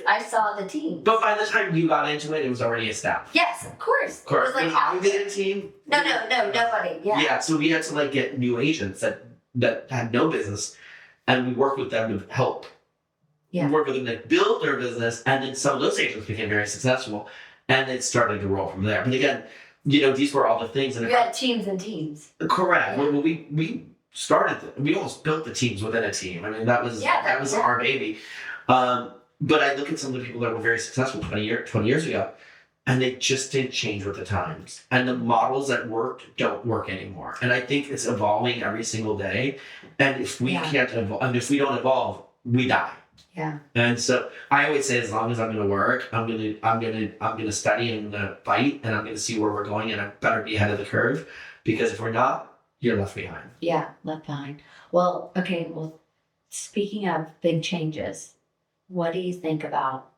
I saw the team. But by the time you got into it, it was already established. Yes, of course. Of course. It was like I did a team. No, nobody. Yeah. Yeah, so we had to get new agents that had no business, and we worked with them to help. Yeah. Work with them to build their business, and then some of those agents became very successful, and it started to roll from there. But again, these were all the things. And you had teams and teams. Correct. Yeah. Well, we started. We almost built the teams within a team. I mean, that was our baby. But I look at some of the people that were very successful 20 years ago, and they just didn't change with the times. And the models that worked don't work anymore. And I think it's evolving every single day. And if we can't evolve, and if we don't evolve, we die. Yeah. And so I always say, as long as I'm going to work, I'm going to study and I'm going to fight, and I'm going to see where we're going, and I better be ahead of the curve, because if we're not, you're left behind. Yeah, left behind. Well, okay. Well, speaking of big changes, what do you think about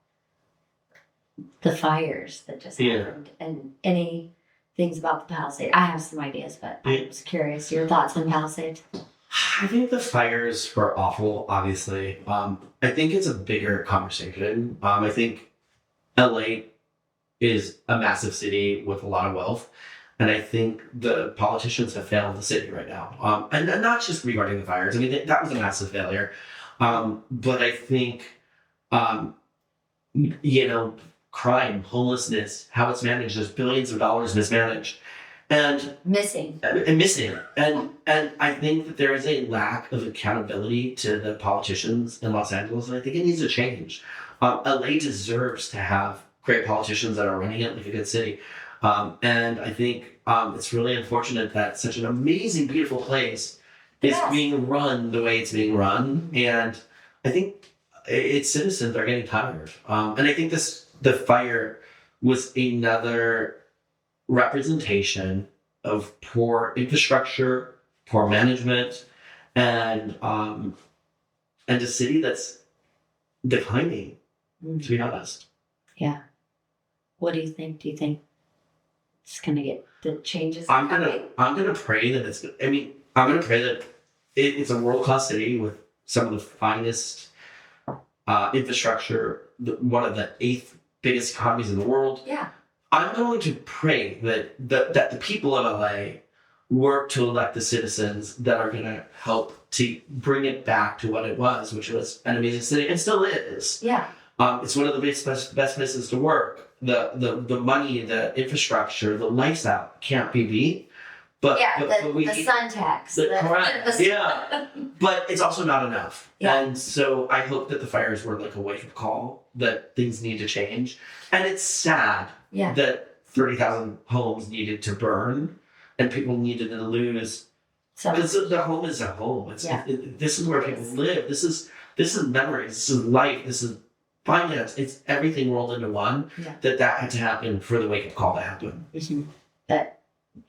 the fires that just happened, and any things about the Palisades? I have some ideas, but I was curious. Your thoughts on Palisades? I think the fires were awful, obviously. I think it's a bigger conversation. I think LA is a massive city with a lot of wealth, and I think the politicians have failed the city right now. And not just regarding the fires. I mean, that was a massive failure. But I think crime, homelessness, how it's managed, there's billions of dollars mismanaged and missing. And I think that there is a lack of accountability to the politicians in Los Angeles, and I think it needs to change. LA deserves to have great politicians that are running it like a good city. And I think it's really unfortunate that such an amazing, beautiful place is being run the way it's being run. And I think its citizens are getting tired. And I think the fire was another representation of poor infrastructure, poor management, and a city that's declining, to be honest. Yeah. What do you think? Do you think it's gonna get the changes? I'm gonna pray that I'm gonna pray that it's a world-class city with some of the finest infrastructure, one of the 8th biggest economies in the world. Yeah. I'm going to pray that the people of LA work to elect the citizens that are going to help to bring it back to what it was, which was an amazing city, and still is. Yeah. It's one of the best places to work. the money, the infrastructure, the lifestyle can't be beat. But the sun tax. Correct. Yeah. But it's also not enough. Yeah. And so I hope that the fires were like a wake-up call that things need to change. And it's sad that 30,000 homes needed to burn and people needed to lose. Because the home is a home. This is where people live. This is memories. This is life. This is finance. It's everything rolled into one. Yeah. That had to happen for the wake-up call to happen. Mm-hmm. But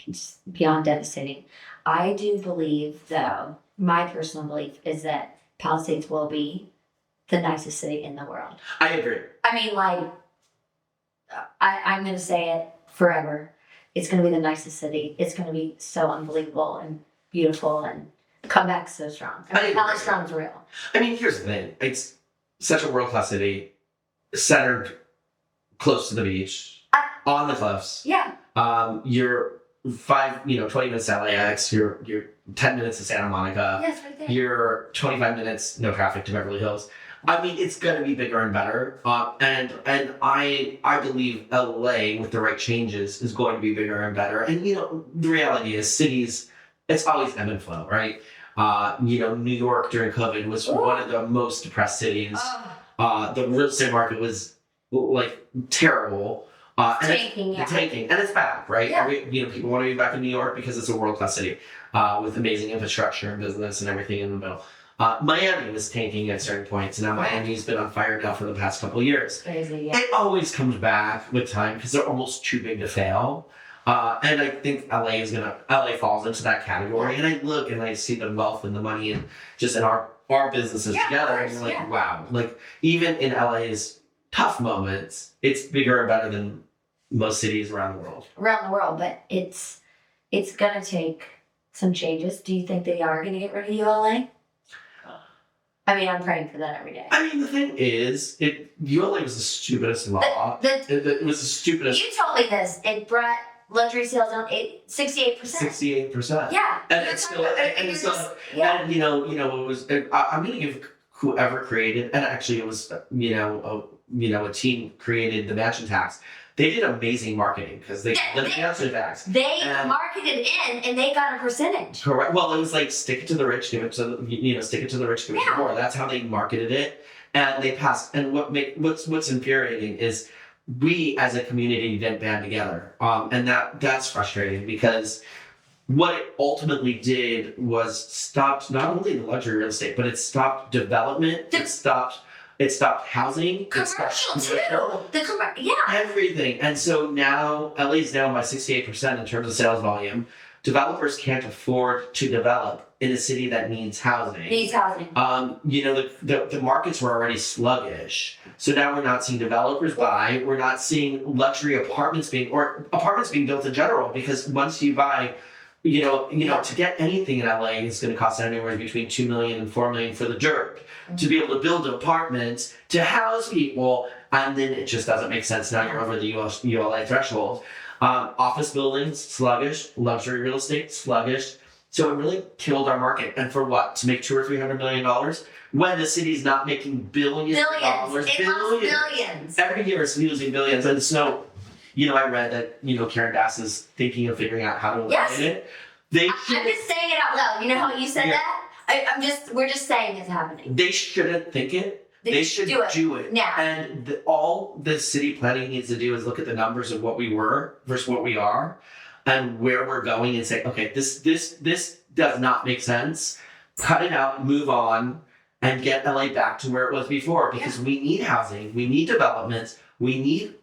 it's beyond devastating. I do believe, though, my personal belief is that Palisades will be the nicest city in the world. I agree. I mean, like, I'm going to say it forever. It's going to be the nicest city. It's going to be so unbelievable and beautiful and come back so strong. I mean, how strong is real. I mean, here's the thing. It's such a world-class city, centered close to the beach, on the cliffs. Yeah. You're 20 minutes to LAX. You're 10 minutes to Santa Monica. Yes, right there. You're 25 minutes, no traffic, to Beverly Hills. I mean, it's going to be bigger and better. And I believe LA, with the right changes, is going to be bigger and better. And, the reality is cities, it's always ebb and flow, right? New York during COVID was one of the most depressed cities. The real estate market was, like, terrible. Tanking. And it's back, right? Yeah. People want to be back in New York because it's a world-class city with amazing infrastructure and business and everything in the middle. Miami was tanking at certain points, and now Miami's been on fire now for the past couple of years. Crazy, yeah. It always comes back with time because they're almost too big to fail. And I think LA falls into that category. And I look and I see the wealth and the money and just in our businesses together. And you're like, wow. Like, even in LA's tough moments, it's bigger and better than most cities around the world. But it's going to take some changes. Do you think they are going to get rid of ULA? I mean, I'm praying for that every day. I mean, the thing is, ULA was the stupidest law. It was the stupidest. You told me this. It brought luxury sales down 68%. 68%. Yeah. And it's still, and it was. I'm going to give whoever created, and actually it was, a team created the mansion tax. They did amazing marketing because the mansion tax. They marketed in and they got a percentage. Correct. Well, it was like stick it to the rich, give it to stick it to the rich, give it to the poor. That's how they marketed it, and they passed. And what's infuriating is we as a community didn't band together, and that's frustrating because what it ultimately did was stopped not only the luxury real estate, but it stopped development. It stopped housing. Commercial too. Everything. And so now LA's down by 68% in terms of sales volume. Developers can't afford to develop in a city that needs housing. The markets were already sluggish. So now we're not seeing developers buy. We're not seeing luxury apartments being built in general, because once you buy, to get anything in LA is going to cost anywhere between $2 million and $4 million for the dirt. To be able to build apartments to house people, and then it just doesn't make sense. Now you're over the ULA threshold. Office buildings, sluggish. Luxury real estate, sluggish. So it really killed our market. And for what? To make $200 or $300 million? When the city's not making billions of dollars. Billions. Every year it's losing billions. And so, I read that, Karen Bass is thinking of figuring out how to eliminate it. I'm just saying it out loud. You know how you said that? We're just saying it's happening. They shouldn't think it. They should do it. Now. And all the city planning needs to do is look at the numbers of what we were versus what we are and where we're going and say, okay, this does not make sense. Cut it out, move on, and get LA back to where it was before, because we need housing, we need developments, we need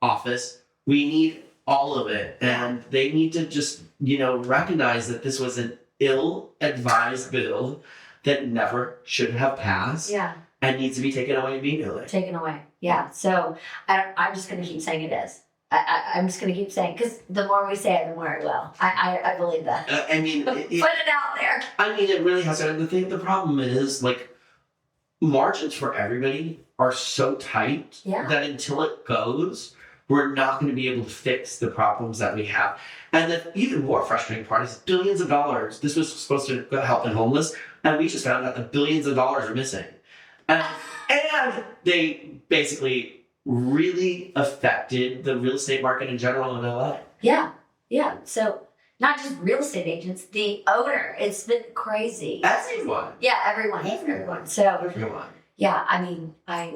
office, we need all of it. And they need to just, recognize that this was an ill-advised bill that never should have passed. Yeah. And needs to be taken away immediately. Taken away. Yeah. So I'm just going to keep saying it is. I'm just going to keep saying, because the more we say it, the more it will. I believe that. Put it out there. I mean, it really has to. The problem is, like, margins for everybody are so tight that until it goes, we're not going to be able to fix the problems that we have. And the even more frustrating part is billions of dollars. This was supposed to help the homeless, and we just found out that billions of dollars are missing. And they basically really affected the real estate market in general in LA. Yeah. Yeah. So not just real estate agents, the owner. It's been crazy. Everyone. Yeah, everyone. So Everyone. yeah, I mean, I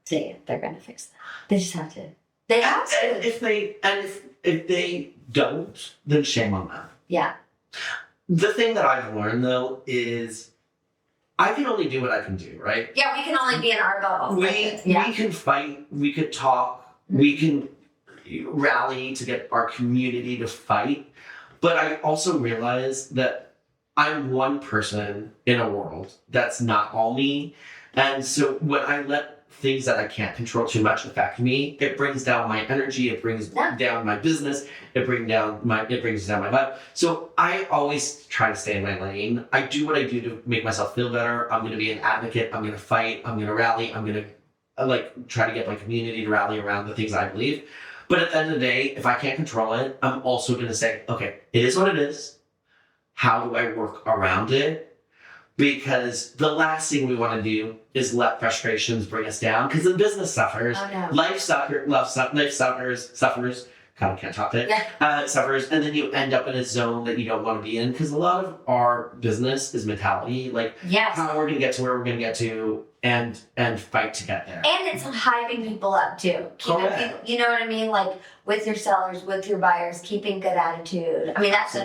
say they're gonna fix that. They just have to. They have to. And if they don't, then shame on them. Yeah. The thing that I've learned though is I can only do what I can do, right? Yeah, we can only be in our bubble. We can fight, we could talk, we can rally to get our community to fight. But I also realize that I'm one person in a world that's not all me. And so when I let things that I can't control too much affect me, it brings down my energy, it brings down my business, it brings down my vibe. So I always try to stay in my lane. I do what I do to make myself feel better. I'm gonna be an advocate, I'm gonna fight, I'm gonna rally, I'm gonna try to get my community to rally around the things I believe. But at the end of the day, if I can't control it, I'm also gonna say, okay, it is what it is. How do I work around it? Because the last thing we want to do is let frustrations bring us down. Because the business suffers, life suffers. God, I can't talk it. Suffers, and then you end up in a zone that you don't want to be in. Because a lot of our business is mentality, how we're gonna get to where we're gonna get to, and fight to get there. And it's hyping people up too. You know what I mean? Like with your sellers, with your buyers, keeping good attitude. I mean, that's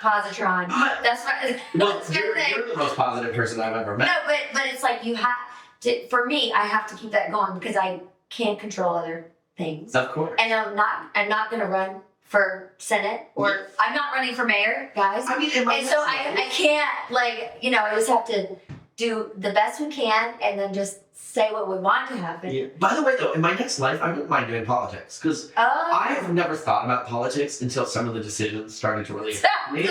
positron. That's right. Well, you're the most positive person I've ever met. No, but it's like you have to. For me, I have to keep that going because I can't control other things. Of course. And I'm not going to run for Senate or I'm not running for mayor, guys. I mean, I can't I just have to do the best we can and then just say what we want to happen. Yeah. By the way, though, in my next life, I wouldn't mind doing politics because I have never thought about politics until some of the decisions started to really affect me.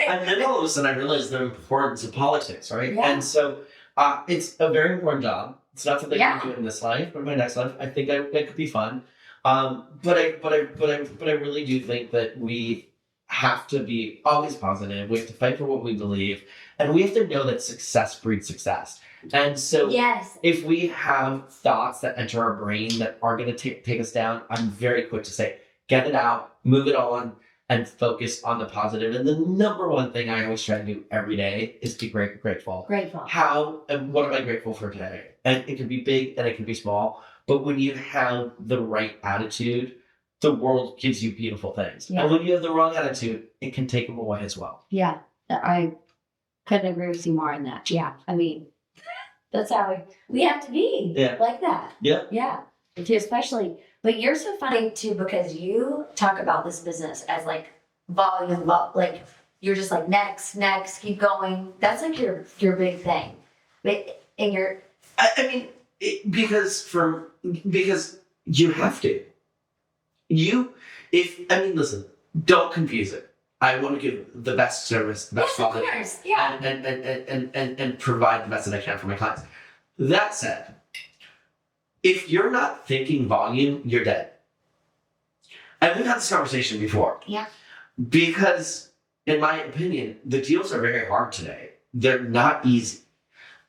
And then all of a sudden, I realized the importance of politics, right? Yeah. And so it's a very important job. It's not something I can do in this life, but in my next life, I think that could be fun. But I really do think that we have to be always positive. We have to fight for what we believe, and we have to know that success breeds success. And so if we have thoughts that enter our brain that are going to take us down, I'm very quick to say, get it out, move it on, and focus on the positive. And the number one thing I always try to do every day is be grateful. How and what am I grateful for today? And it can be big and it can be small. But when you have the right attitude, the world gives you beautiful things. Yeah. And when you have the wrong attitude, it can take them away as well. Yeah, I couldn't agree with you more on that. Yeah, I mean, that's how we have to be like that. Yeah. Yeah. Especially, but you're so funny too because you talk about this business as like volume, like you're just like next, keep going. That's like your big thing. But in your, because you have to. Listen, don't confuse it. I want to give the best service, the best quality, and provide the best that I can for my clients. That said, if you're not thinking volume, you're dead. And we've had this conversation before. Yeah. Because, in my opinion, the deals are very hard today. They're not easy.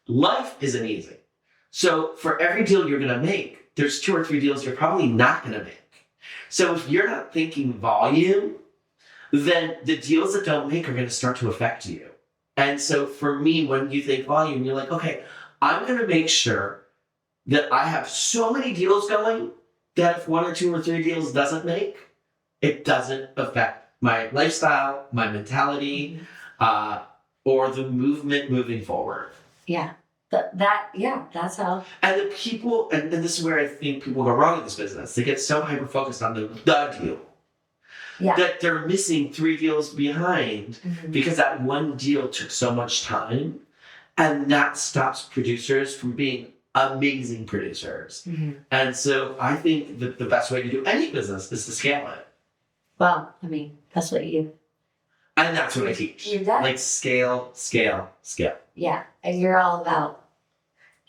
Life isn't easy. So for every deal you're going to make, there's 2 or 3 deals you're probably not going to make. So if you're not thinking volume, then the deals that don't make are going to start to affect you. And so for me, when you think volume, you're like, okay, I'm going to make sure that I have so many deals going that if 1 or 2 or 3 deals doesn't make, it doesn't affect my lifestyle, my mentality, or the movement moving forward. Yeah. That's how. And the people, and this is where I think people go wrong in this business. They get so hyper-focused on the deal. Yeah. That they're missing 3 deals behind because that one deal took so much time, and that stops producers from being amazing producers. And so I think that the best way to do any business is to scale it. Well, I mean, that's what you... And that's what I teach. You've done. Like scale. Yeah, and you're all about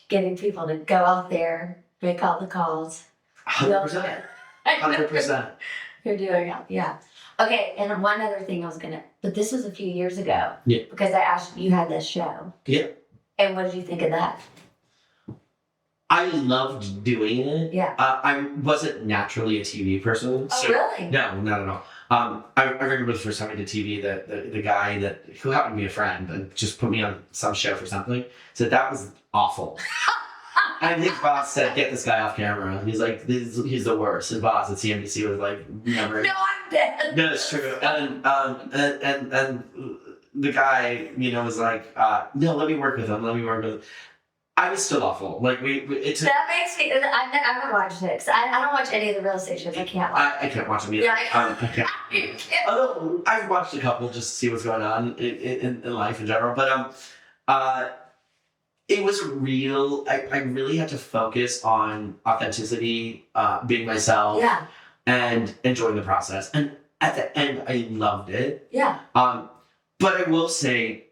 getting people to go out there, make all the calls. 100%. 100%. You're doing it, yeah. Okay, and one other thing but this was a few years ago. Yeah. Because I asked you had this show. Yeah. And what did you think of that? I loved doing it. Yeah. I wasn't naturally a TV person. Oh, really? No, not at all. I remember the first time I did TV, the guy who happened to be a friend and just put me on some show for something, said that was awful. And his boss said, get this guy off camera. He's like, he's the worst. His boss at CNBC was like, never. No, I'm dead. No, it's true. And the guy, was like, no, let me work with him. I was still awful. Like that makes me. I haven't watched it. I don't watch any of the real estate shows. I can't watch. I can't watch them either. Yeah, I can't. Although I've watched a couple just to see what's going on in life in general, but it was real. I really had to focus on authenticity, being myself, and enjoying the process. And at the end, I loved it. Yeah. But I will say,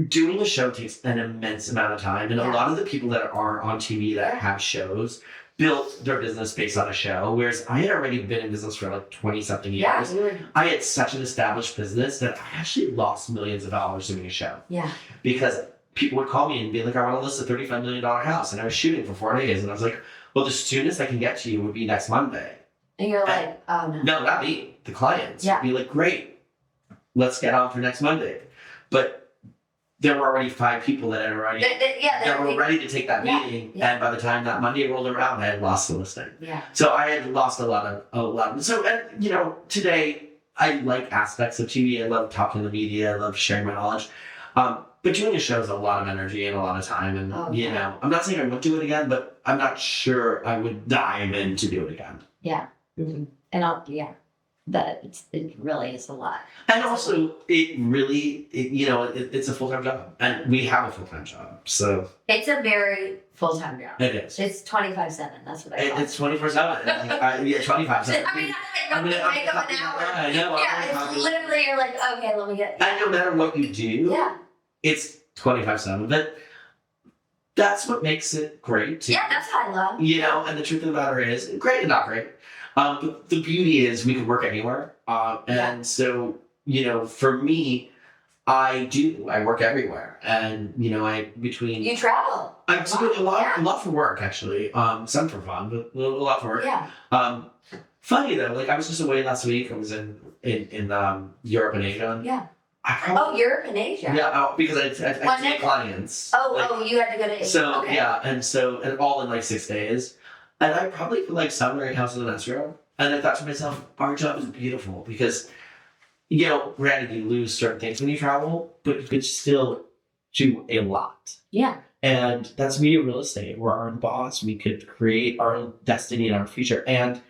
doing a show takes an immense amount of time, and a lot of the people that are on TV that have shows built their business based on a show, whereas I had already been in business for like 20-something years. Yeah, I had such an established business that I actually lost millions of dollars doing a show. Yeah. Because people would call me and be like, I want to list a $35 million house, and I was shooting for 4 days, and I was like, well, the soonest I can get to you would be next Monday. And you're like, oh no. No, not me. The clients would be like, great, let's get on for next Monday. But there were already 5 people that had already that were ready to take that meeting, and by the time that Monday rolled around, I had lost the listing. Yeah. So I had lost a lot. So, and today I like aspects of TV. I love talking to the media. I love sharing my knowledge. But doing a show is a lot of energy and a lot of time, and I'm not saying I would do it again, but I'm not sure I would dive in to do it again. Yeah. Mm-hmm. And it really is a lot. And also, it's a full-time job. And we have a full-time job, so. It's a very full-time job. It is. It's 24/7, that's what I call it. It's 24/7. 25/7. I mean, I make up an hour. I know. Yeah, it's literally, you're like, okay, let me get. And no matter what you do, it's 25/7. But that's what makes it great, too. Yeah, that's high love. And the truth of the matter is, great and not great. But the beauty is we can work anywhere. And so, for me, I work everywhere. And, You travel. I do a lot for work, actually. Some for fun, but a lot for work. Yeah. Funny, though, I was just away last week. I was in Europe and Asia. Yeah. Europe and Asia. Yeah, because I take clients. You had to go to Asia. So, and all in 6 days. And I probably put 7 or 8 houses in escrow. And I thought to myself, our job is beautiful because, granted, you lose certain things when you travel, but you could still do a lot. Yeah. And that's media real estate. We're our own boss. We could create our own destiny and our future. And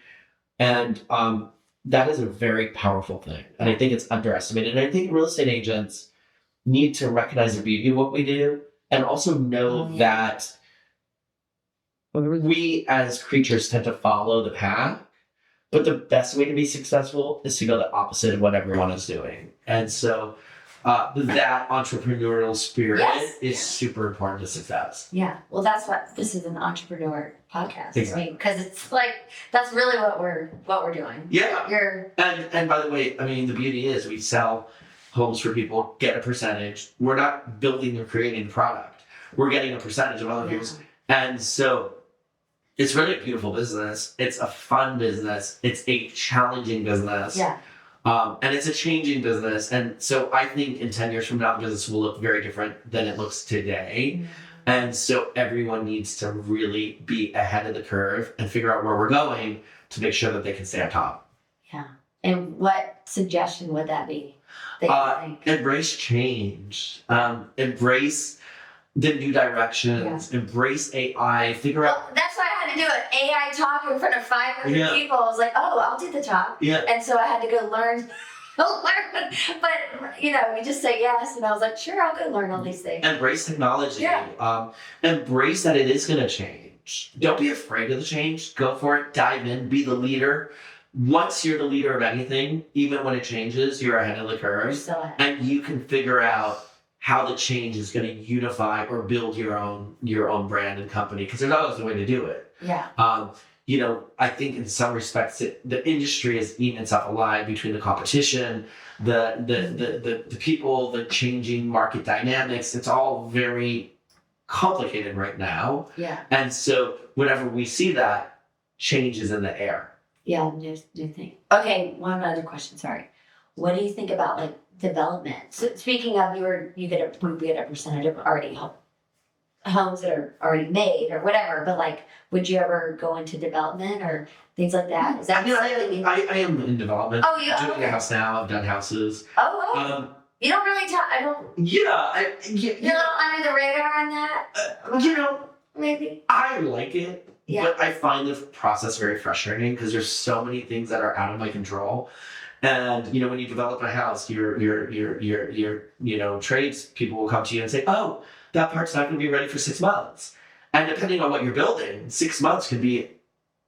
that is a very powerful thing. And I think it's underestimated. And I think real estate agents need to recognize the beauty of what we do and also know that we as creatures tend to follow the path, but the best way to be successful is to go the opposite of what everyone is doing. And so that entrepreneurial spirit is super important to success. Yeah. Well, that's what this is, an entrepreneur podcast. Exactly. Right? Because it's that's really what we're doing. Yeah. And by the way, the beauty is we sell homes for people, get a percentage. We're not building or creating the product. We're getting a percentage of other people's. And so it's really a beautiful business. It's a fun business. It's a challenging business. Yeah. And it's a changing business. And so I think in 10 years from now, the business will look very different than it looks today. Mm-hmm. And so everyone needs to really be ahead of the curve and figure out where we're going to make sure that they can stay on top. Yeah. And what suggestion would that be? Embrace change. Embrace the new directions. Embrace AI. Figure out. That's why I had to do an AI talk in front of 500 people. I was like, I'll do the talk. Yeah. And so I had to go learn. But we just say yes, and I was like, sure, I'll go learn all these things. Embrace technology. Yeah. Embrace that it is going to change. Don't be afraid of the change. Go for it. Dive in. Be the leader. Once you're the leader of anything, even when it changes, you're ahead of the curve. So ahead. And you can figure out how the change is going to unify or build your own brand and company, because there's always a way to do it. Yeah. I think in some respects the industry is eating itself alive between the competition, the people, the changing market dynamics. It's all very complicated right now. Yeah. And so whenever we see that, change is in the air. Yeah, new thing. Okay, one other question, sorry. What do you think about like development? So speaking of we get a percentage of already homes that are already made or whatever, but like would you ever go into development or things like that? Is that I am in development. Oh, you doing a house now. I've done houses. Oh, you don't really talk. I don't. Yeah, You're a little under the radar on that. Maybe. I like it, but I find the process very frustrating because there's so many things that are out of my control. And when you develop a house, your trades people will come to you and say, "Oh, that part's not going to be ready for 6 months." And depending on what you're building, 6 months could be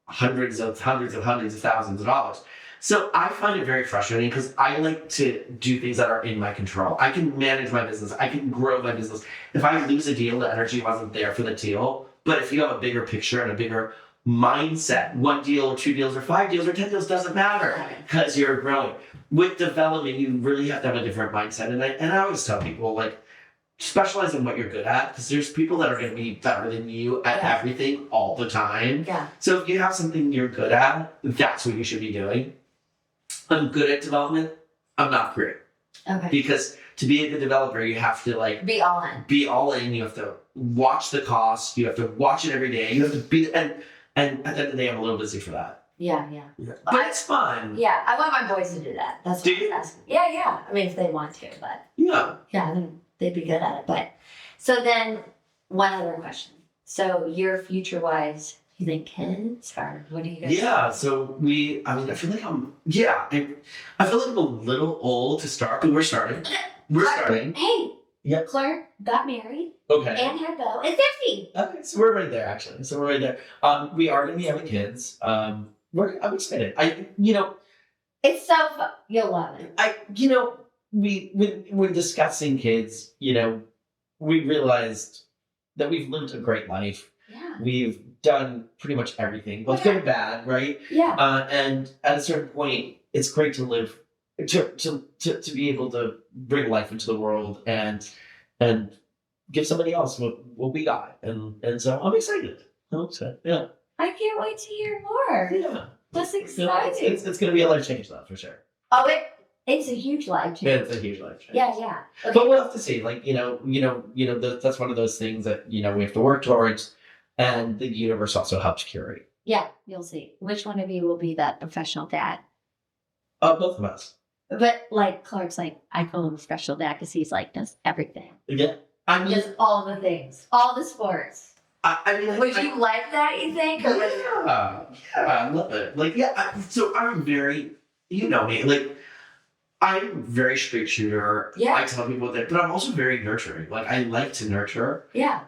hundreds of thousands of dollars. So I find it very frustrating because I like to do things that are in my control. I can manage my business. I can grow my business. If I lose a deal, the energy wasn't there for the deal. But if you have a bigger picture and a bigger mindset, 1 deal or 2 deals or 5 deals or 10 deals doesn't matter because you're growing. With development, you really have to have a different mindset. And I always tell people, like, specialize in what you're good at because there's people that are going to be better than you at everything all the time. Yeah. So if you have something you're good at, that's what you should be doing. I'm good at development. I'm not great. Okay. Because to be a good developer, you have to be all in. You have to watch the cost. You have to watch it every day. You have to be and at the end of the day, I'm a little busy for that. Yeah. But it's fun. Yeah, I want my boys to do that. That's what I was asking. Yeah. I mean, if they want to, but yeah, then they'd be good at it. But so then, one other question. So, your future-wise. You think kids or what do you guys? Yeah, so I feel like I feel like I'm a little old to start, but we're starting. Hey, yeah. Clark got married. Okay. And had Bo and 50. Okay, so we're right there actually. So we're right there. We are gonna be having kids. I'm excited. It's so fun. You'll love it. When discussing kids, we realized that we've lived a great life. Yeah. We've done pretty much everything, both good and bad, right? Yeah. And at a certain point, it's great to live, to be able to bring life into the world and give somebody else what we got, and so I'm excited. Yeah. I can't wait to hear more. Yeah. That's exciting. It's going to be a life change though, for sure. Oh, it's a huge life change. It's a huge life change. Yeah. Okay. But we'll have to see. That's one of those things that we have to work towards. And the universe also helps curate. Yeah, you'll see. Which one of you will be that professional dad? Both of us. But Clark's I call him a special dad because he's does everything. Yeah. Does all the things, all the sports. Would you like that? You think? Or I love it. So I'm very, me, I'm very straight shooter. Yeah. I tell people that, but I'm also very nurturing. I like to nurture. Yeah.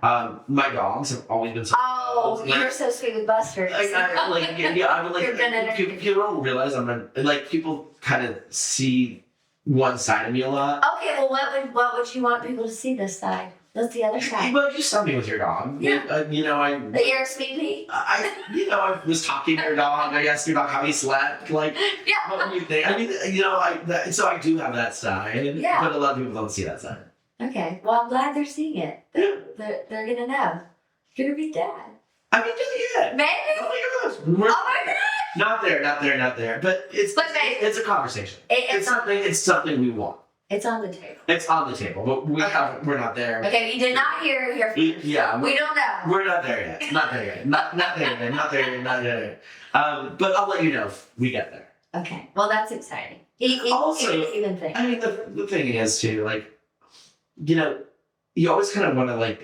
My dogs have always been so. Oh, you're so sweet with Buster. People don't realize people kind of see one side of me a lot. Okay, well, what would you want people to see this side? That's the other side. Well, you saw me with your dog. Yeah. That you're a sweet pea? I was talking to your dog. I asked your dog how he slept. Yeah. What do you think? So I do have that side. Yeah. But a lot of people don't see that side. Okay. Well, I'm glad they're seeing it. They're going to know. You're going to be dad. Maybe. Oh Oh my gosh. my God. Not there. But it's a conversation. It's something we want. It's on the table. It's on the table, but we're not there. Okay, you did not hear it here. Yeah. We don't know. We're not there yet. Not there yet. Not there yet. But I'll let you know if we get there. Okay. Well, that's exciting. Also, even thing. I mean, the thing is too, you always kind of want to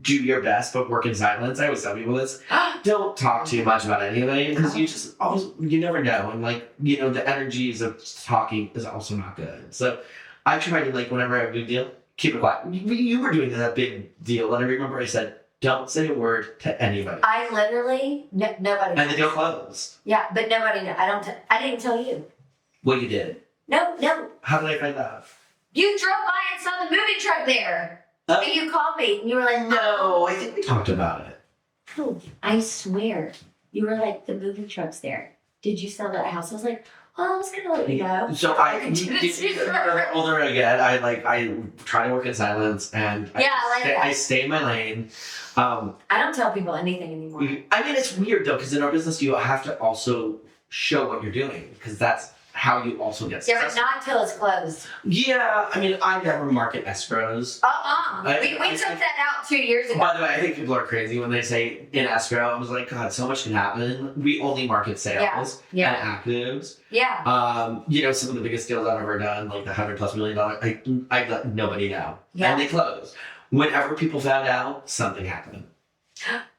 do your best, but work in silence. I always tell people this. Don't talk too much about anything because you never know. And the energies of talking is also not good. So I try to whenever I have a big deal, keep it quiet. You were doing that big deal, and I remember I said, don't say a word to anybody. I literally, nobody. And the deal closed. Yeah, but nobody knew. I didn't tell you. Well, you did. No. How did I find out? You drove by and saw the moving truck there. And you called me, and you were like, no, I think we talked about it. Oh, I swear. You were like, the moving truck's there. Did you sell that house? I was like, Well, I was gonna let you go. So older again, I try to work in silence, and I stay in my lane. I don't tell people anything anymore. I mean, it's weird though, because in our business, you have to also show what you're doing, because that's how you also get success. Yeah, but not until it's closed. Yeah, I mean, I never market escrows. We took that out 2 years ago. By the way, I think people are crazy when they say in escrow. I was like, God, so much can happen. We only market sales and actives. Yeah. Some of the biggest deals I've ever done, like the $100+ million, I let nobody know. Yeah. And they closed. Whenever people found out, something happened.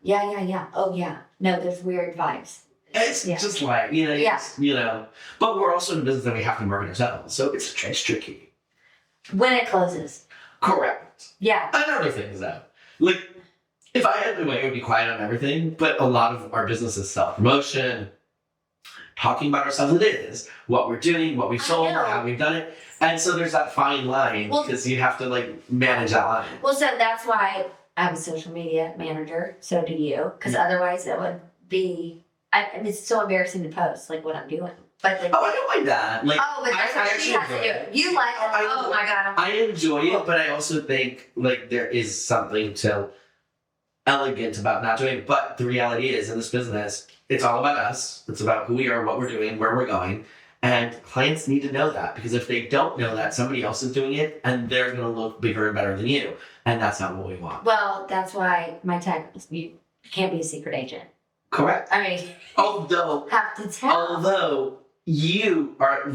Yeah. Oh, yeah. No, there's weird vibes. It's just like, but we're also in a business that we have to market ourselves. So it's tricky. When it closes. Correct. Yeah. And other things though. Like, if I had my way, I would be quiet on everything, but a lot of our business is self-promotion, talking about ourselves. It is what we're doing, what we've sold, how we've done it. And so there's that fine line, because you have to manage that line. Well, so that's why I'm a social media manager. So do you. Because otherwise it would be... it's so embarrassing to post what I'm doing. But I don't like that. but that's what she has to do. You like it. Oh my God. I enjoy it, but I also think there is something so elegant about not doing it. But the reality is, in this business, it's all about us. It's about who we are, what we're doing, where we're going. And clients need to know that, because if they don't know that, somebody else is doing it and they're going to look bigger and better than you. And that's not what we want. Well, that's why my tag, you can't be a secret agent. Correct. I mean, have to tell. Although you are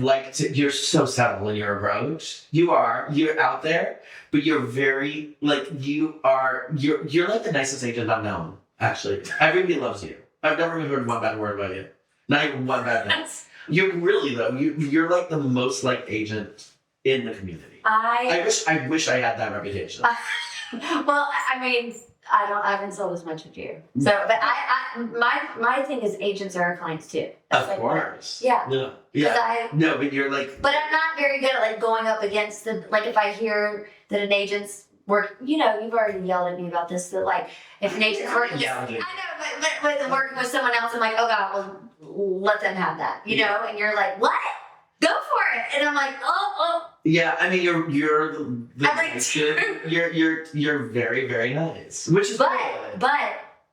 you're so subtle in your approach. You're out there, but you're very you're like the nicest agent I've known. Actually, everybody loves you. I've never heard one bad word about you. Not even one bad thing. You're really though. You're like the most liked agent in the community. I wish I had that reputation. Well, I mean, I haven't sold as much as you. So, but my thing is agents are our clients too. That's of course. Yeah. No. Yeah. But you're But I'm not very good at going up against if I hear that an agent's work, you've already yelled at me about this. That if an agent's working, I know, but working with someone else, I'm like, oh God, well, let them have that, and you're like, what? Go for it, and I'm like, oh. Yeah, I mean, you're you're very, very nice, which is but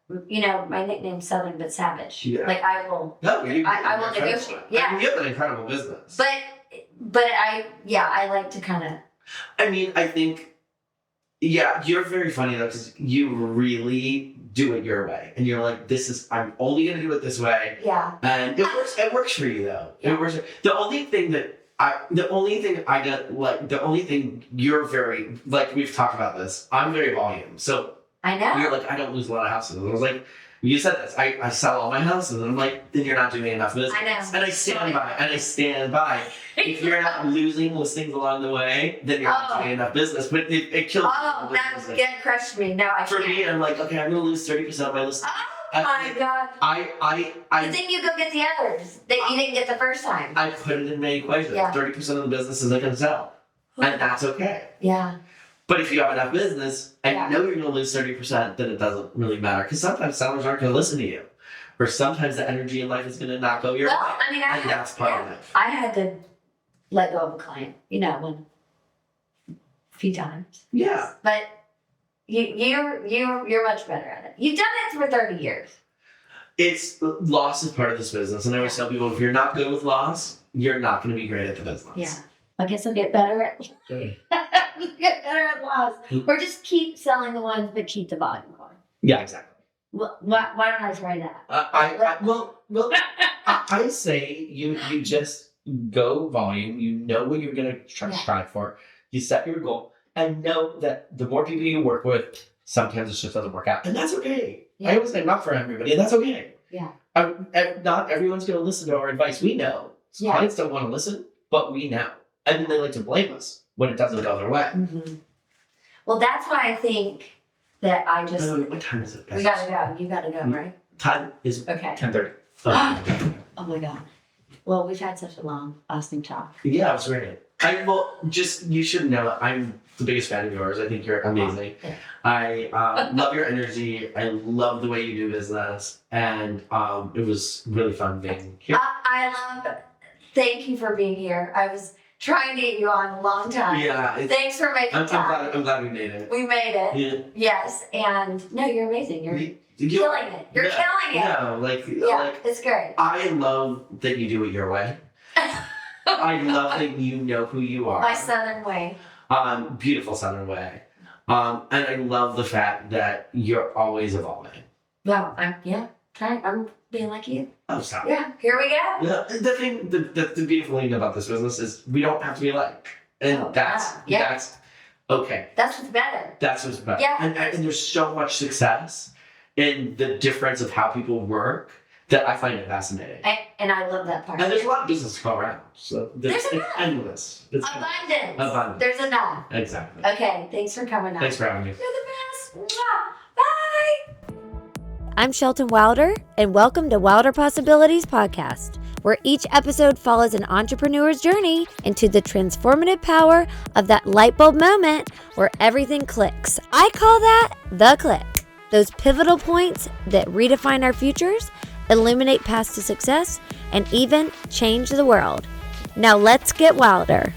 my nickname's Southern but Savage. Yeah. I will. No, I will negotiate. Yeah, I mean, you have an incredible business. But I like to kind of. I mean, I think. Yeah, you're very funny though, because you really do it your way, and you're like, I'm only gonna do it this way. Yeah. And it works. It works for you though. Yeah. It works. The only thing you're very we've talked about this. I'm very volume, so I know. You're I don't lose a lot of houses. I was like, you said this. I sell all my houses, and I'm like, then you're not doing enough business. I know. And I stand by. If you're not losing listings along the way, then you're not doing enough business. But it kills. Oh, that's gonna crush me. No, I can't. For me, I'm like, okay, I'm gonna lose 30% of my listings. Oh my God. But then you go get the others that you didn't get the first time. I put it in my equation. Yeah. 30% of the business isn't gonna sell, and that's okay. Yeah. But if you have enough business and you know you're going to lose 30%, then it doesn't really matter. Because sometimes sellers aren't going to listen to you. Or sometimes the energy in life is going to not go your way. I mean, that's part of it. I had to let go of a client, a few times. Yeah. But you're much better at it. You've done it for 30 years. Loss is part of this business. And I always tell people, if you're not good with loss, you're not going to be great at the business. Yeah. I guess I'll get better at loss. Or just keep selling the ones but keep the volume going. Yeah, exactly. Well, why don't I try that? I say you just go volume. You know what you're going to strive for. You set your goal and know that the more people you work with, sometimes it just doesn't work out. And that's okay. Yeah. I always say not for everybody, and that's okay. Yeah. Not everyone's going to listen to our advice. We know. Yeah. Clients don't want to listen, but we know. And then they like to blame us when it doesn't go their way. Mm-hmm. Well, that's why I think that I just... what time is it? We gotta go. You gotta go, right? Time is 10:30. Oh my God. Well, we've had such a long, awesome talk. Yeah, it was great. You should know, I'm the biggest fan of yours. I think you're amazing. Yeah. I love your energy. I love the way you do business. And it was really fun being here. I love Thank you for being here. I was trying to get you on a long time. Yeah. Thanks for making time. I'm glad we made it. We made it. Yeah. Yes. And no, you're amazing. You're killing it. You're killing it. No, it's great. I love that you do it your way. I love that you know who you are. My Southern way. Beautiful Southern way. And I love the fact that you're always evolving. Well, I'm being like you. Oh, sorry. Yeah, here we go. Yeah, the beautiful thing about this business is we don't have to be alike. And that's okay. That's what's better. That's what's better. Yeah. And there's so much success in the difference of how people work that I find it fascinating. And I love that part. And there's a lot of business to go around. So it's endless. It's abundance. There's enough. Exactly. Okay, thanks for coming on. Thanks for having me. You're the best. Bye. I'm Shelton Wilder, and welcome to Wilder Possibilities Podcast, where each episode follows an entrepreneur's journey into the transformative power of that light bulb moment where everything clicks. I call that the click. Those pivotal points that redefine our futures, illuminate paths to success, and even change the world. Now let's get wilder.